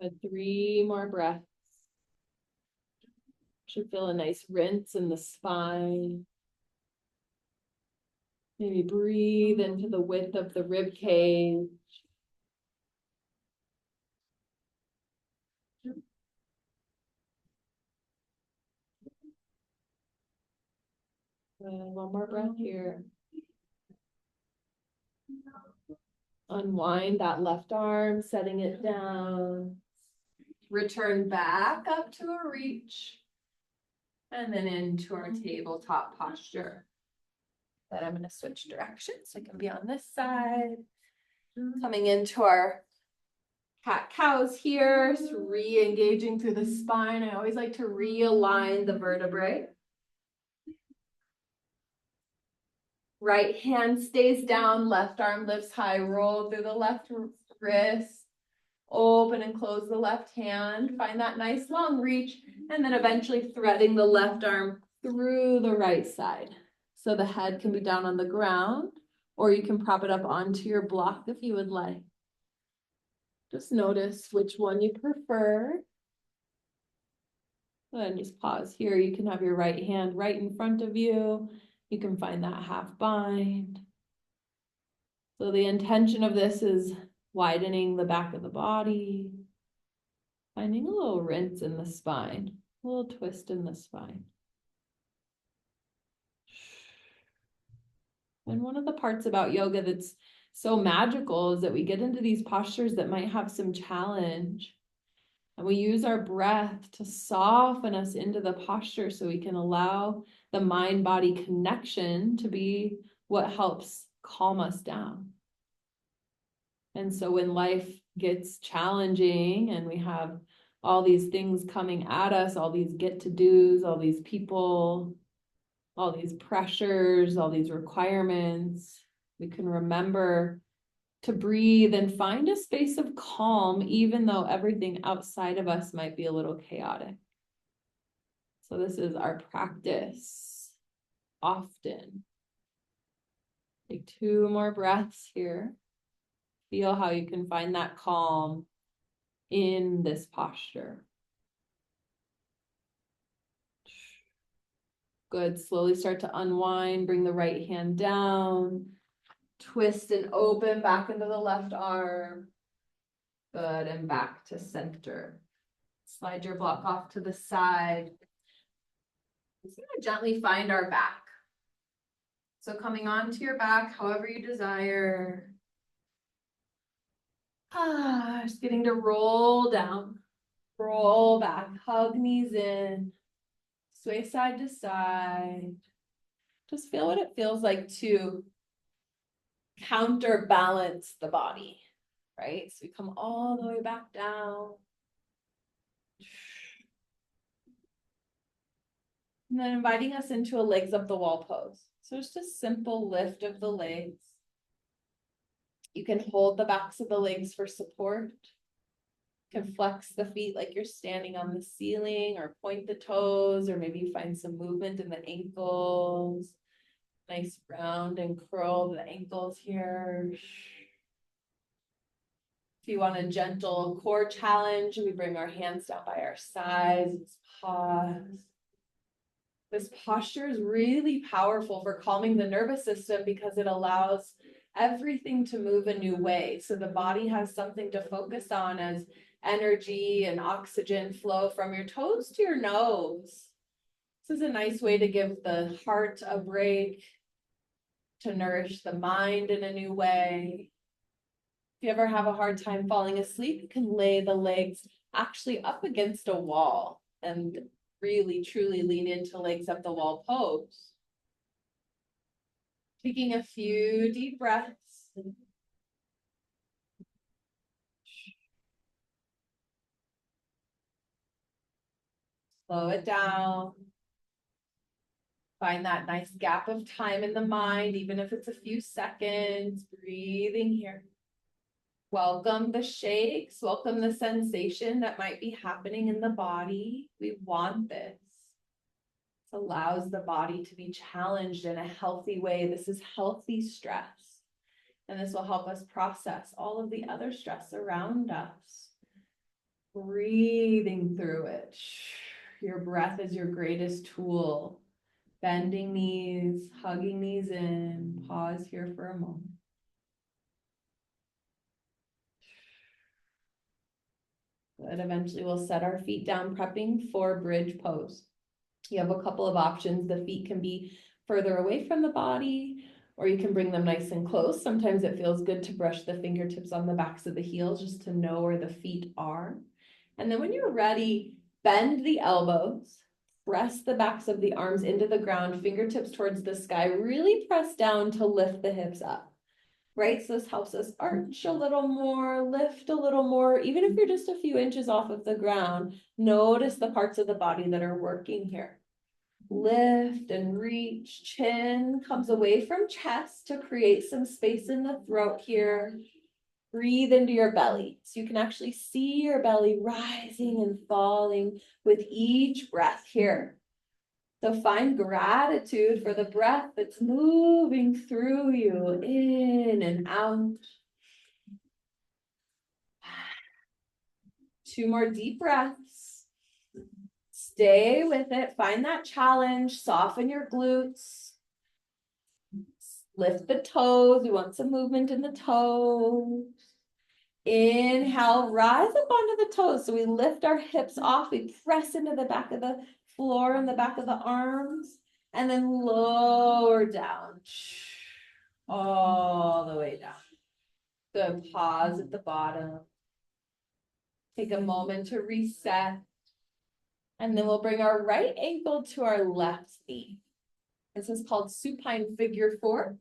And 3 more breaths. Should feel a nice rinse in the spine. Maybe breathe into the width of the rib cage. And 1 more breath here. Unwind that left arm, setting it down. Return back up to a reach. And then into our tabletop posture. Then I'm going to switch directions so I can be on this side. Coming into our cat cows here, so re-engaging through the spine. I always like to realign the vertebrae. Right hand stays down, left arm lifts high, roll through the left wrist, open and close the left hand, find that nice long reach, and then eventually threading the left arm through the right side. So the head can be down on the ground, or you can prop it up onto your block if you would like. Just notice which one you prefer. And just pause here. You can have your right hand right in front of you. You can find that half bind. So the intention of this is widening the back of the body, finding a little rinse in the spine, a little twist in the spine. And one of the parts about yoga that's so magical is that we get into these postures that might have some challenge. And we use our breath to soften us into the posture so we can allow the mind-body connection to be what helps calm us down. And so when life gets challenging and we have all these things coming at us, all these get-to-dos, all these people, all these pressures, all these requirements. We can remember to breathe and find a space of calm, even though everything outside of us might be a little chaotic. So this is our practice often. Take 2 more breaths here. Feel how you can find that calm in this posture. Good. Slowly start to unwind. Bring the right hand down. Twist and open back into the left arm. Good. And back to center. Slide your block off to the side. Just gonna gently find our back. So coming onto your back, however you desire. Just getting to roll down. Roll back. Hug knees in. Sway side to side. Just feel what it feels like to counterbalance the body, right? So we come all the way back down. And then inviting us into a legs up the wall pose. So just a simple lift of the legs. You can hold the backs of the legs for support. You can flex the feet like you're standing on the ceiling, or point the toes, or maybe you find some movement in the ankles. Nice round and curl the ankles here. If you want a gentle core challenge, we bring our hands down by our sides. Pause. This posture is really powerful for calming the nervous system because it allows everything to move a new way. So the body has something to focus on as energy and oxygen flow from your toes to your nose. This is a nice way to give the heart a break, to nourish the mind in a new way. If you ever have a hard time falling asleep, you can lay the legs actually up against a wall and really truly lean into legs up the wall pose. Taking a few deep breaths. Slow it down. Find that nice gap of time in the mind, even if it's a few seconds. Breathing here. Welcome the shakes. Welcome the sensation that might be happening in the body. We want this. This allows the body to be challenged in a healthy way. This is healthy stress. And this will help us process all of the other stress around us. Breathing through it. Your breath is your greatest tool. Bending knees, hugging knees in. Pause here for a moment. Good. Eventually we'll set our feet down, prepping for bridge pose. You have a couple of options. The feet can be further away from the body, or you can bring them nice and close. Sometimes it feels good to brush the fingertips on the backs of the heels just to know where the feet are. And then when you're ready, bend the elbows, press the backs of the arms into the ground, fingertips towards the sky, really press down to lift the hips up, right? So this helps us arch a little more, lift a little more. Even if you're just a few inches off of the ground, notice the parts of the body that are working here. Lift and reach. Chin comes away from chest to create some space in the throat here. Breathe into your belly. So you can actually see your belly rising and falling with each breath here. So find gratitude for the breath that's moving through you, in and out. 2 more deep breaths. Stay with it. Find that challenge. Soften your glutes. Lift the toes. We want some movement in the toes. Inhale, rise up onto the toes. So we lift our hips off. We press into the back of the floor and the back of the arms. And then lower down. All the way down. Good. Pause at the bottom. Take a moment to reset. And then we'll bring our right ankle to our left knee. This is called supine figure 4.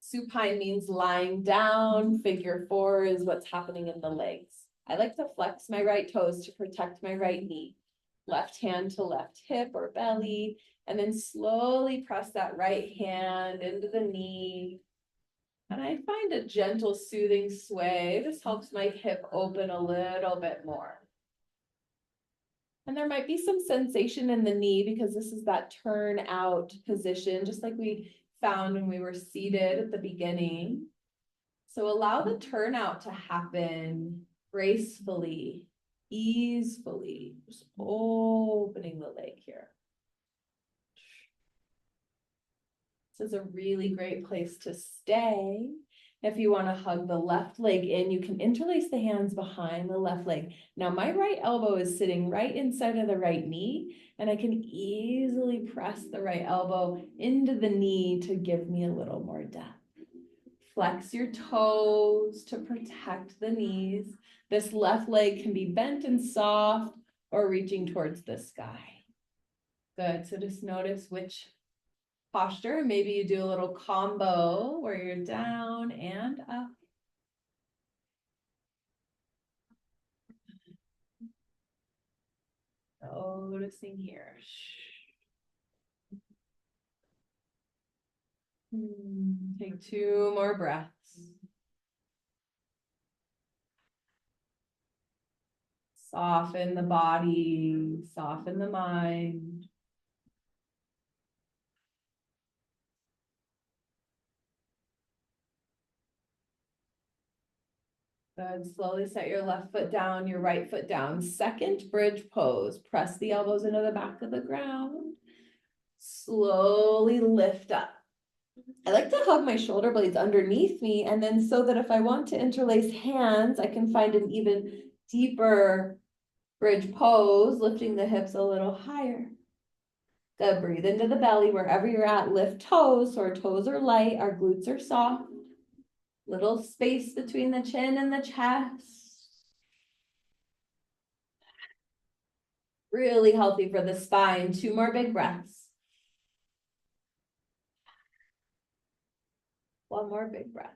Supine means lying down. Figure 4 is what's happening in the legs. I like to flex my right toes to protect my right knee. Left hand to left hip or belly, and then slowly press that right hand into the knee. And I find a gentle soothing sway. This helps my hip open a little bit more. And there might be some sensation in the knee because this is that turn out position, just like we found when we were seated at the beginning. So allow the turnout to happen gracefully, easefully, just opening the leg here. This is a really great place to stay. If you want to hug the left leg in, you can interlace the hands behind the left leg. Now my right elbow is sitting right inside of the right knee, and I can easily press the right elbow into the knee to give me a little more depth. Flex your toes to protect the knees. This left leg can be bent and soft or reaching towards the sky. Good, so just notice which posture. Maybe you do a little combo where you're down and up. Noticing here. Take 2 more breaths. Soften the body, soften the mind. Good. Slowly set your left foot down, your right foot down. Second bridge pose. Press the elbows into the back of the ground. Slowly lift up. I like to hug my shoulder blades underneath me, and then so that if I want to interlace hands, I can find an even deeper bridge pose, lifting the hips a little higher. Good. Breathe into the belly wherever you're at. Lift toes, so our toes are light, our glutes are soft. Little space between the chin and the chest. Really healthy for the spine. 2 more big breaths. 1 more big breath.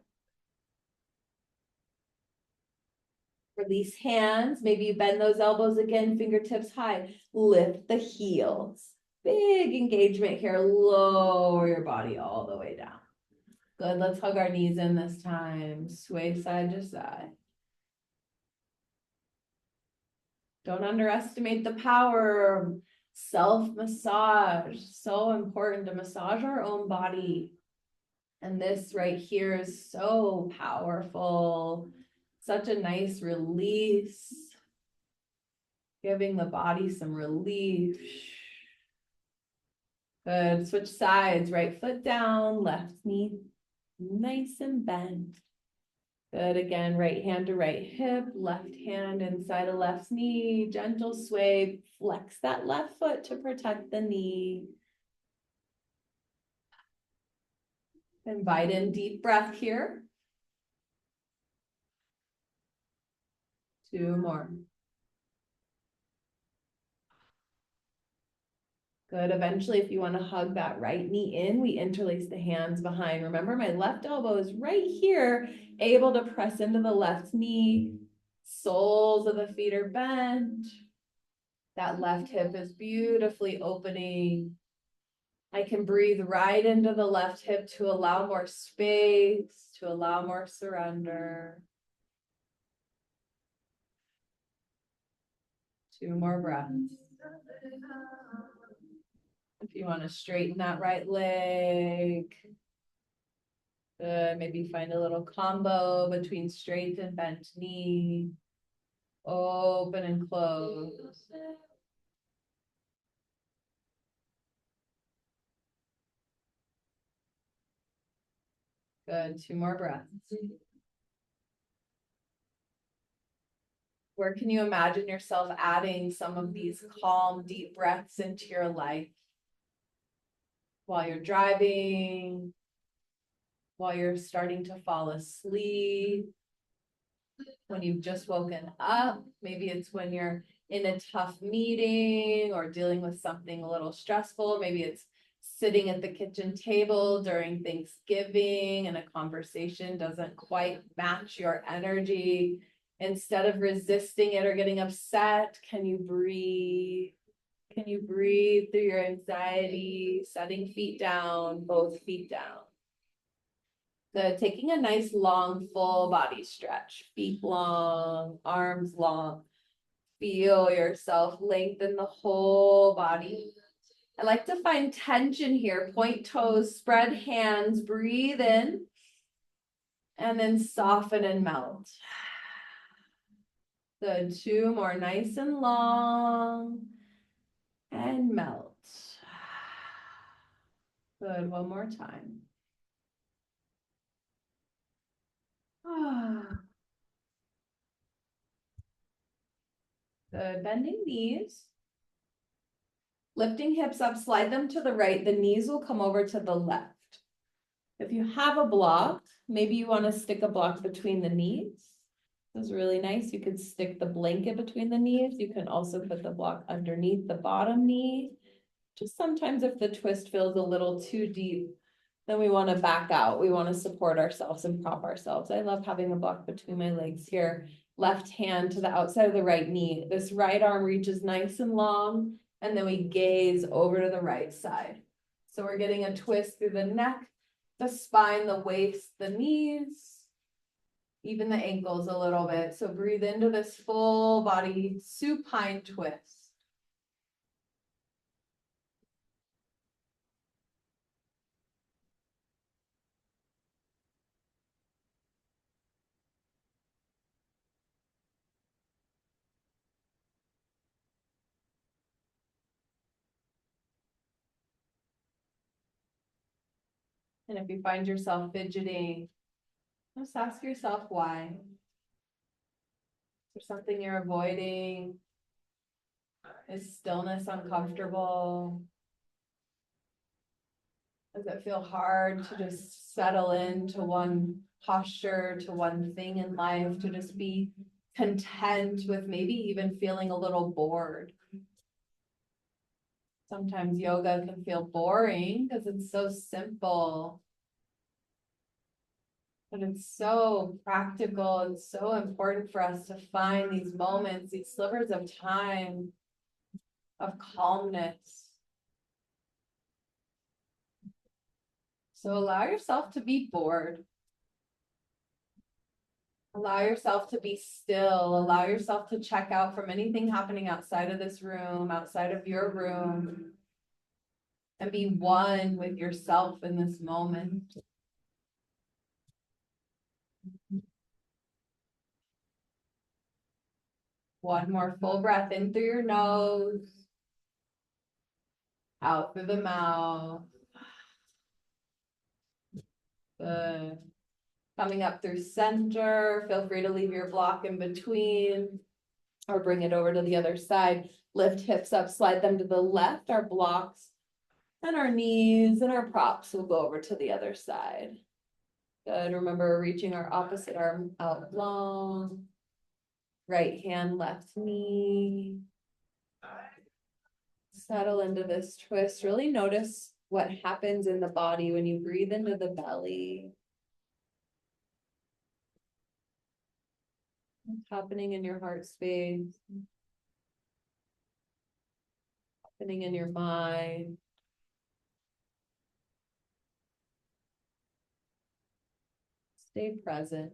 Release hands. Maybe you bend those elbows again, fingertips high. Lift the heels. Big engagement here. Lower your body all the way down. Good. Let's hug our knees in this time. Sway side to side. Don't underestimate the power of self-massage. So important to massage our own body. And this right here is so powerful. Such a nice release. Giving the body some relief. Good. Switch sides. Right foot down, left knee nice and bent. Good. Again, right hand to right hip, left hand inside of left knee, gentle sway. Flex that left foot to protect the knee. Invite in deep breath here. 2 more. Good. Eventually, if you want to hug that right knee in, we interlace the hands behind. Remember, my left elbow is right here, able to press into the left knee. Soles of the feet are bent. That left hip is beautifully opening. I can breathe right into the left hip to allow more space, to allow more surrender. 2 more breaths. If you want to straighten that right leg. Good. Maybe find a little combo between straight and bent knee. Open and close. Good. 2 more breaths. Where can you imagine yourself adding some of these calm, deep breaths into your life? While you're driving, while you're starting to fall asleep, when you've just woken up, maybe it's when you're in a tough meeting or dealing with something a little stressful. Maybe it's sitting at the kitchen table during Thanksgiving and a conversation doesn't quite match your energy. Instead of resisting it or getting upset, can you breathe? Can you breathe through your anxiety, setting feet down, both feet down? Good, taking a nice long full body stretch, feet long, arms long. Feel yourself lengthen the whole body. I like to find tension here, point toes, spread hands, breathe in, and then soften and melt. Good, two more, nice and long, and melt. Good, one more time. Good, bending knees. Lifting hips up, slide them to the right. The knees will come over to the left. If you have a block, maybe you want to stick a block between the knees. This is really nice. You could stick the blanket between the knees. You can also put the block underneath the bottom knee. Just sometimes if the twist feels a little too deep, then we want to back out. We want to support ourselves and prop ourselves. I love having a block between my legs here. Left hand to the outside of the right knee. This right arm reaches nice and long, and then we gaze over to the right side. So we're getting a twist through the neck, the spine, the waist, the knees, even the ankles a little bit. So breathe into this full body supine twist. And if you find yourself fidgeting, just ask yourself why. Is there something you're avoiding? Is stillness uncomfortable? Does it feel hard to just settle into one posture, to one thing in life, to just be content with maybe even feeling a little bored? Sometimes yoga can feel boring because it's so simple. But it's so practical and so important for us to find these moments, these slivers of time of calmness. So allow yourself to be bored. Allow yourself to be still. Allow yourself to check out from anything happening outside of this room, outside of your room, and be one with yourself in this moment. One more full breath in through your nose, out through the mouth. Good. Coming up through center, feel free to leave your block in between or bring it over to the other side. Lift hips up, slide them to the left, our blocks and our knees and our props will go over to the other side. Good, remember reaching our opposite arm out long. Right hand, left knee. Settle into this twist. Really notice what happens in the body when you breathe into the belly. What's happening in your heart space? Happening in your mind. Stay present.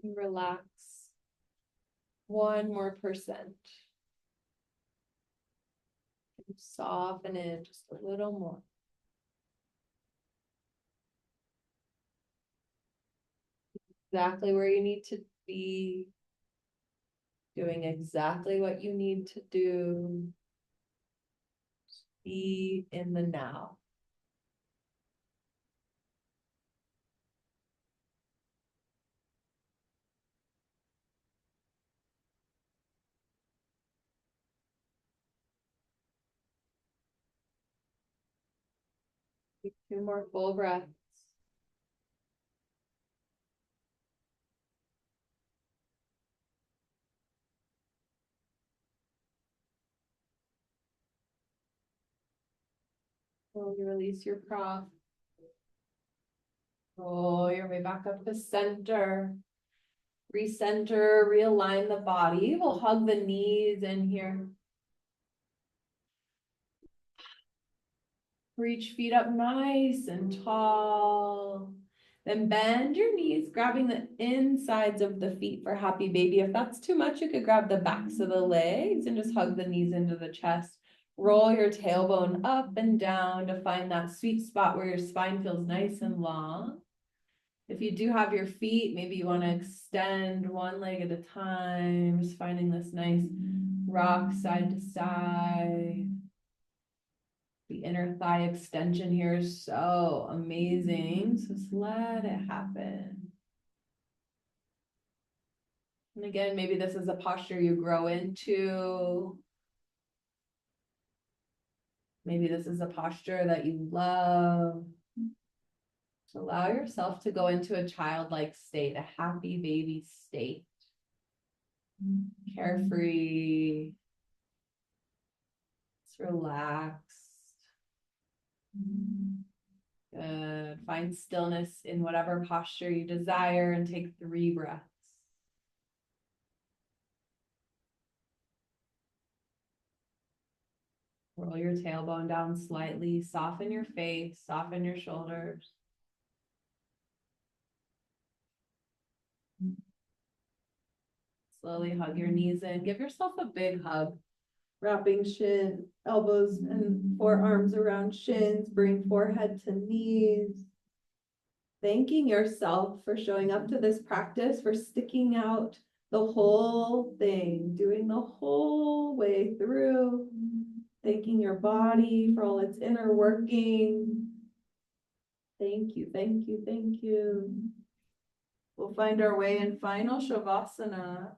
Relax 1% more. Soften it just a little more. Exactly where you need to be. Doing exactly what you need to do. Be in the now. Take 2 more full breaths. Slowly release your prop. Roll your way back up to center. Recenter, realign the body. We'll hug the knees in here. Reach feet up nice and tall. Then bend your knees, grabbing the insides of the feet for happy baby. If that's too much, you could grab the backs of the legs and just hug the knees into the chest. Roll your tailbone up and down to find that sweet spot where your spine feels nice and long. If you do have your feet, maybe you want to extend one leg at a time, just finding this nice rock side to side. The inner thigh extension here is so amazing. So just let it happen. And again, maybe this is a posture you grow into. Maybe this is a posture that you love. So allow yourself to go into a childlike state, a happy baby state. Carefree. Just relaxed. Good. Find stillness in whatever posture you desire and take 3 breaths. Roll your tailbone down slightly, soften your face, soften your shoulders. Slowly hug your knees in. Give yourself a big hug. Wrapping elbows and forearms around shins, bring forehead to knees. Thanking yourself for showing up to this practice, for sticking out the whole thing, doing the whole way through. Thanking your body for all its inner working. Thank you, thank you, thank you. We'll find our way in final Shavasana.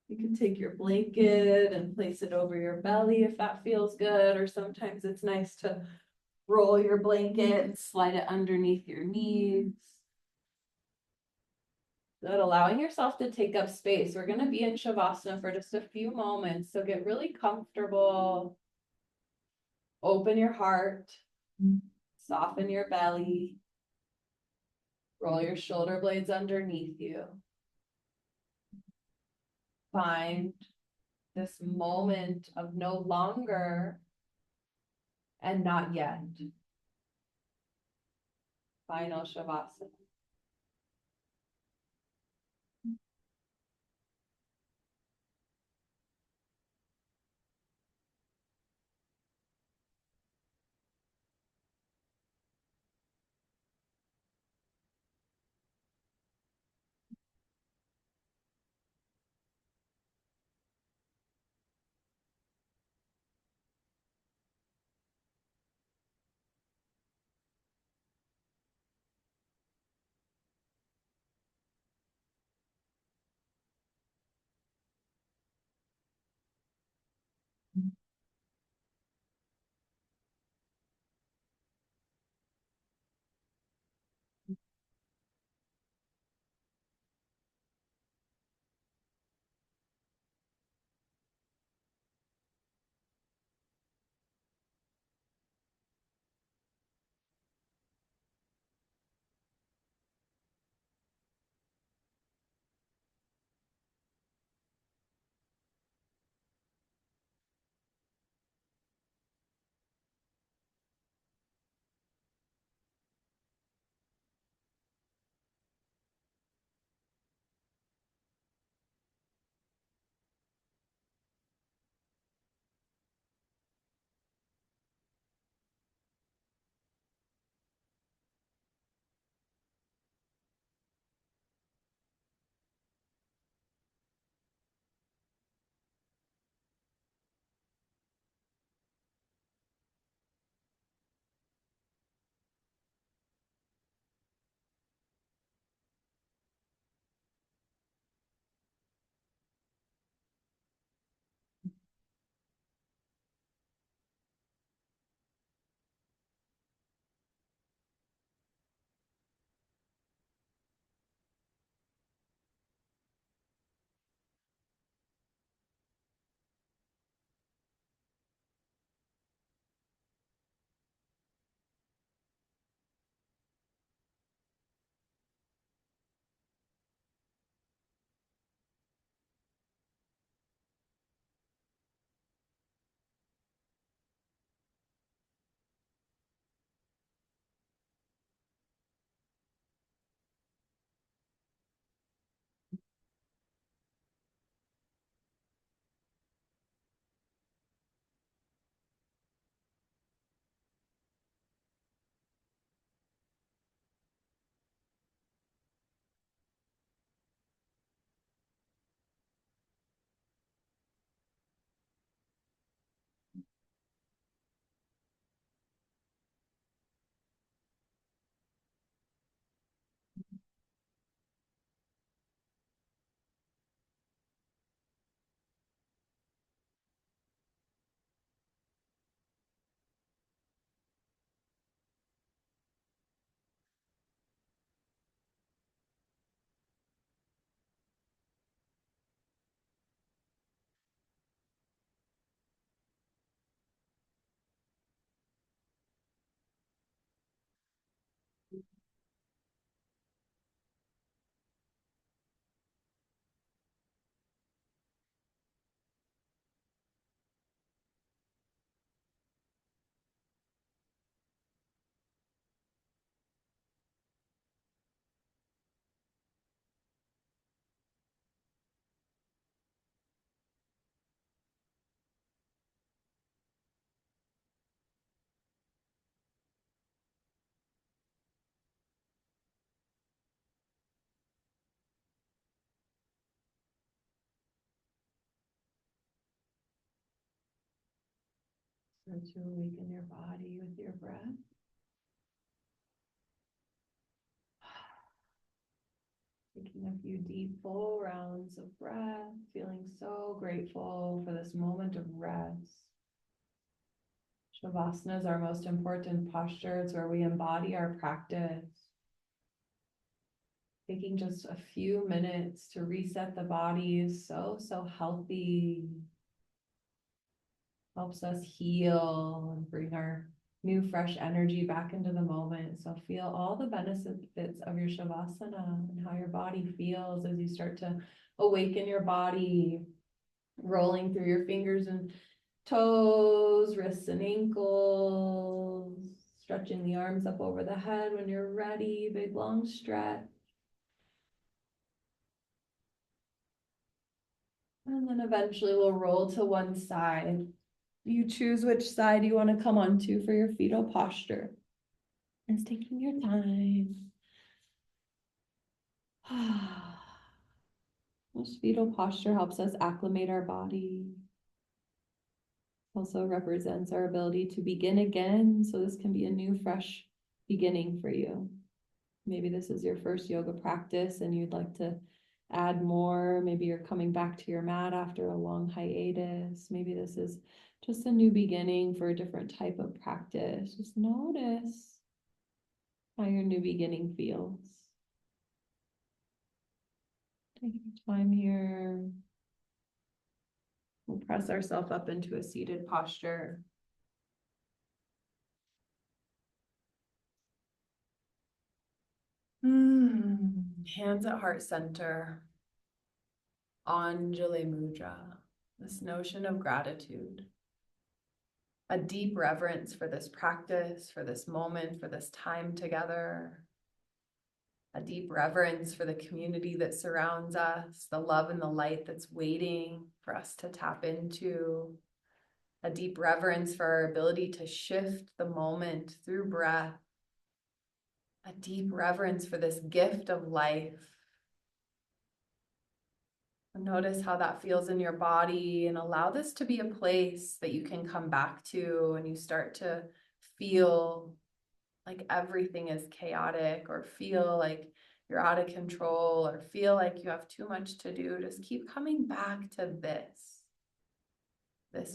You can take your blanket and place it over your belly if that feels good, or sometimes it's nice to roll your blanket and slide it underneath your knees. Good, allowing yourself to take up space. We're going to be in Shavasana for just a few moments, so get really comfortable. Open your heart, soften your belly, roll your shoulder blades underneath you. Find this moment of no longer and not yet. Final Shavasana. Start to awaken your body with your breath. Taking a few deep, full rounds of breath, feeling so grateful for this moment of rest. Shavasana is our most important posture. It's where we embody our practice. Taking just a few minutes to reset the body is so healthy. Helps us heal and bring our new fresh energy back into the moment. So feel all the benefits of your Shavasana and how your body feels as you start to awaken your body, rolling through your fingers and toes, wrists and ankles, stretching the arms up over the head when you're ready, big long stretch. And then eventually we'll roll to one side. You choose which side you want to come onto for your fetal posture. It's taking your time. This fetal posture helps us acclimate our body. Also represents our ability to begin again. So this can be a new, fresh beginning for you. Maybe this is your first yoga practice and you'd like to add more. Maybe you're coming back to your mat after a long hiatus. Maybe this is just a new beginning for a different type of practice. Just notice how your new beginning feels. Taking time here. We'll press ourselves up into a seated posture. Hands at heart center. Anjali Mudra. This notion of gratitude. A deep reverence for this practice, for this moment, for this time together. A deep reverence for the community that surrounds us, the love and the light that's waiting for us to tap into. A deep reverence for our ability to shift the moment through breath. A deep reverence for this gift of life. And notice how that feels in your body and allow this to be a place that you can come back to and you start to feel like everything is chaotic or feel like you're out of control or feel like you have too much to do. Just keep coming back to this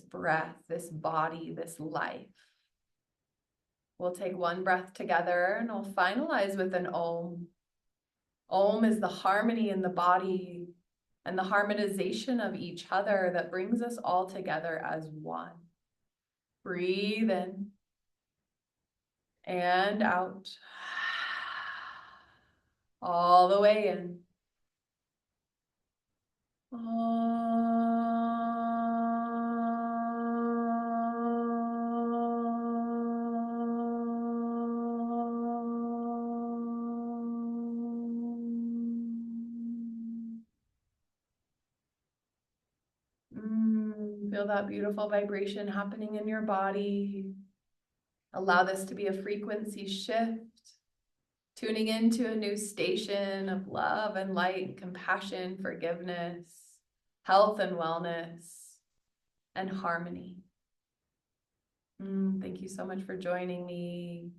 breath, this body, this life. We'll take one breath together and we'll finalize with an Om. Om is the harmony in the body and the harmonization of each other that brings us all together as one. Breathe in and out. All the way in. Feel that beautiful vibration happening in your body. Allow this to be a frequency shift, tuning into a new station of love and light, compassion, forgiveness, health and wellness, and harmony. Thank you so much for joining me.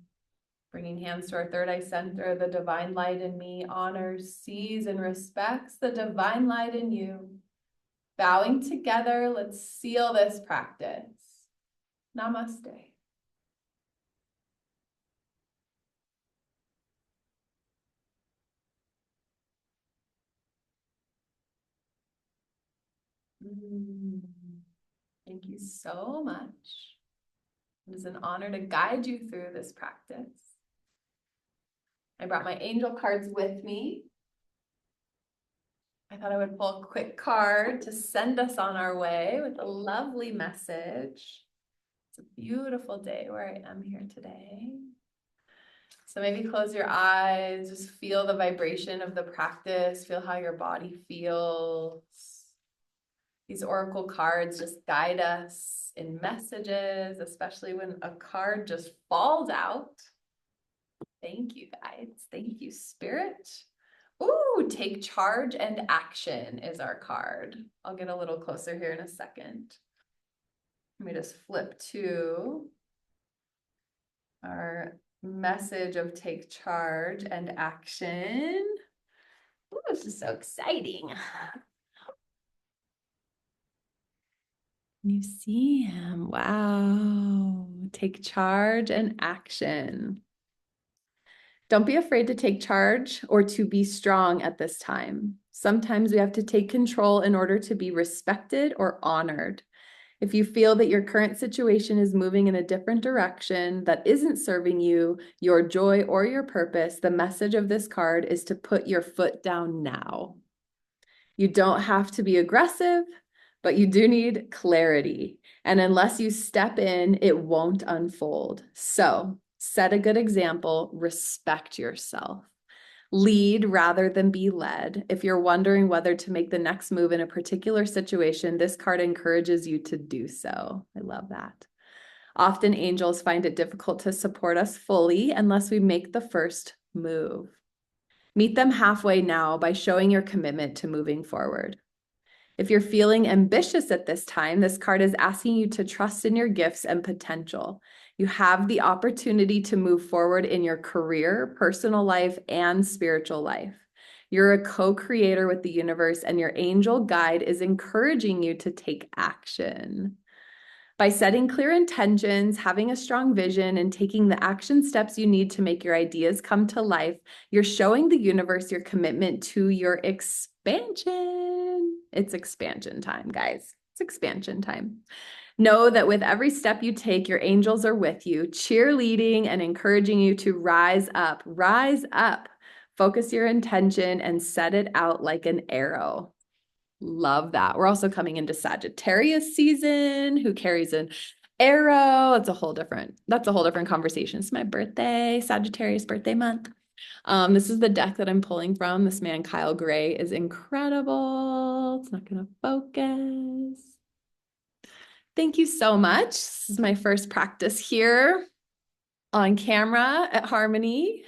Bringing hands to our third eye center, the divine light in me honors, sees, and respects the divine light in you. Bowing together, let's seal this practice. Namaste. Thank you so much. It is an honor to guide you through this practice. I brought my angel cards with me. I thought I would pull a quick card to send us on our way with a lovely message. It's a beautiful day where I am here today. So maybe close your eyes, just feel the vibration of the practice, feel how your body feels. These oracle cards just guide us in messages, especially when a card just falls out. Thank you, guides. Thank you, Spirit. Ooh, take charge and action is our card. I'll get a little closer here in a second. Let me just flip to our message of take charge and action. Ooh, this is so exciting. You see him. Wow. Take charge and action. Don't be afraid to take charge or to be strong at this time. Sometimes we have to take control in order to be respected or honored. If you feel that your current situation is moving in a different direction that isn't serving you, your joy, or your purpose, the message of this card is to put your foot down now. You don't have to be aggressive, but you do need clarity. And unless you step in, it won't unfold. So set a good example, respect yourself. Lead rather than be led. If you're wondering whether to make the next move in a particular situation, this card encourages you to do so. I love that. Often angels find it difficult to support us fully unless we make the first move. Meet them halfway now by showing your commitment to moving forward. If you're feeling ambitious at this time, this card is asking you to trust in your gifts and potential. You have the opportunity to move forward in your career, personal life, and spiritual life. You're a co-creator with the universe, and your angel guide is encouraging you to take action. By setting clear intentions, having a strong vision, and taking the action steps you need to make your ideas come to life, you're showing the universe your commitment to your expansion. It's expansion time, guys. It's expansion time. Know that with every step you take, your angels are with you, cheerleading and encouraging you to rise up. Rise up. Focus your intention and set it out like an arrow. Love that. We're also coming into Sagittarius season. Who carries an arrow? That's a whole different conversation. It's my birthday, Sagittarius birthday month. This is the deck that I'm pulling from. This man, Kyle Gray, is incredible. It's not going to focus. Thank you so much. This is my first practice here on camera at Harmony.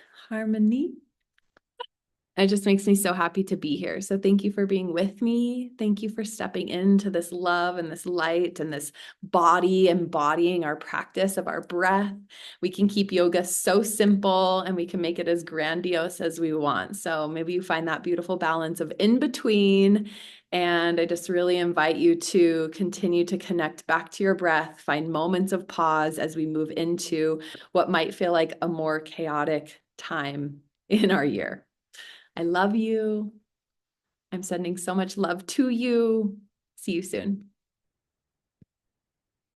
It just makes me so happy to be here. So thank you for being with me. Thank you for stepping into this love and this light and this body, embodying our practice of our breath. We can keep yoga so simple and we can make it as grandiose as we want. So maybe you find that beautiful balance of in between. And I just really invite you to continue to connect back to your breath, find moments of pause as we move into what might feel like a more chaotic time in our year. I love you. I'm sending so much love to you. See you soon.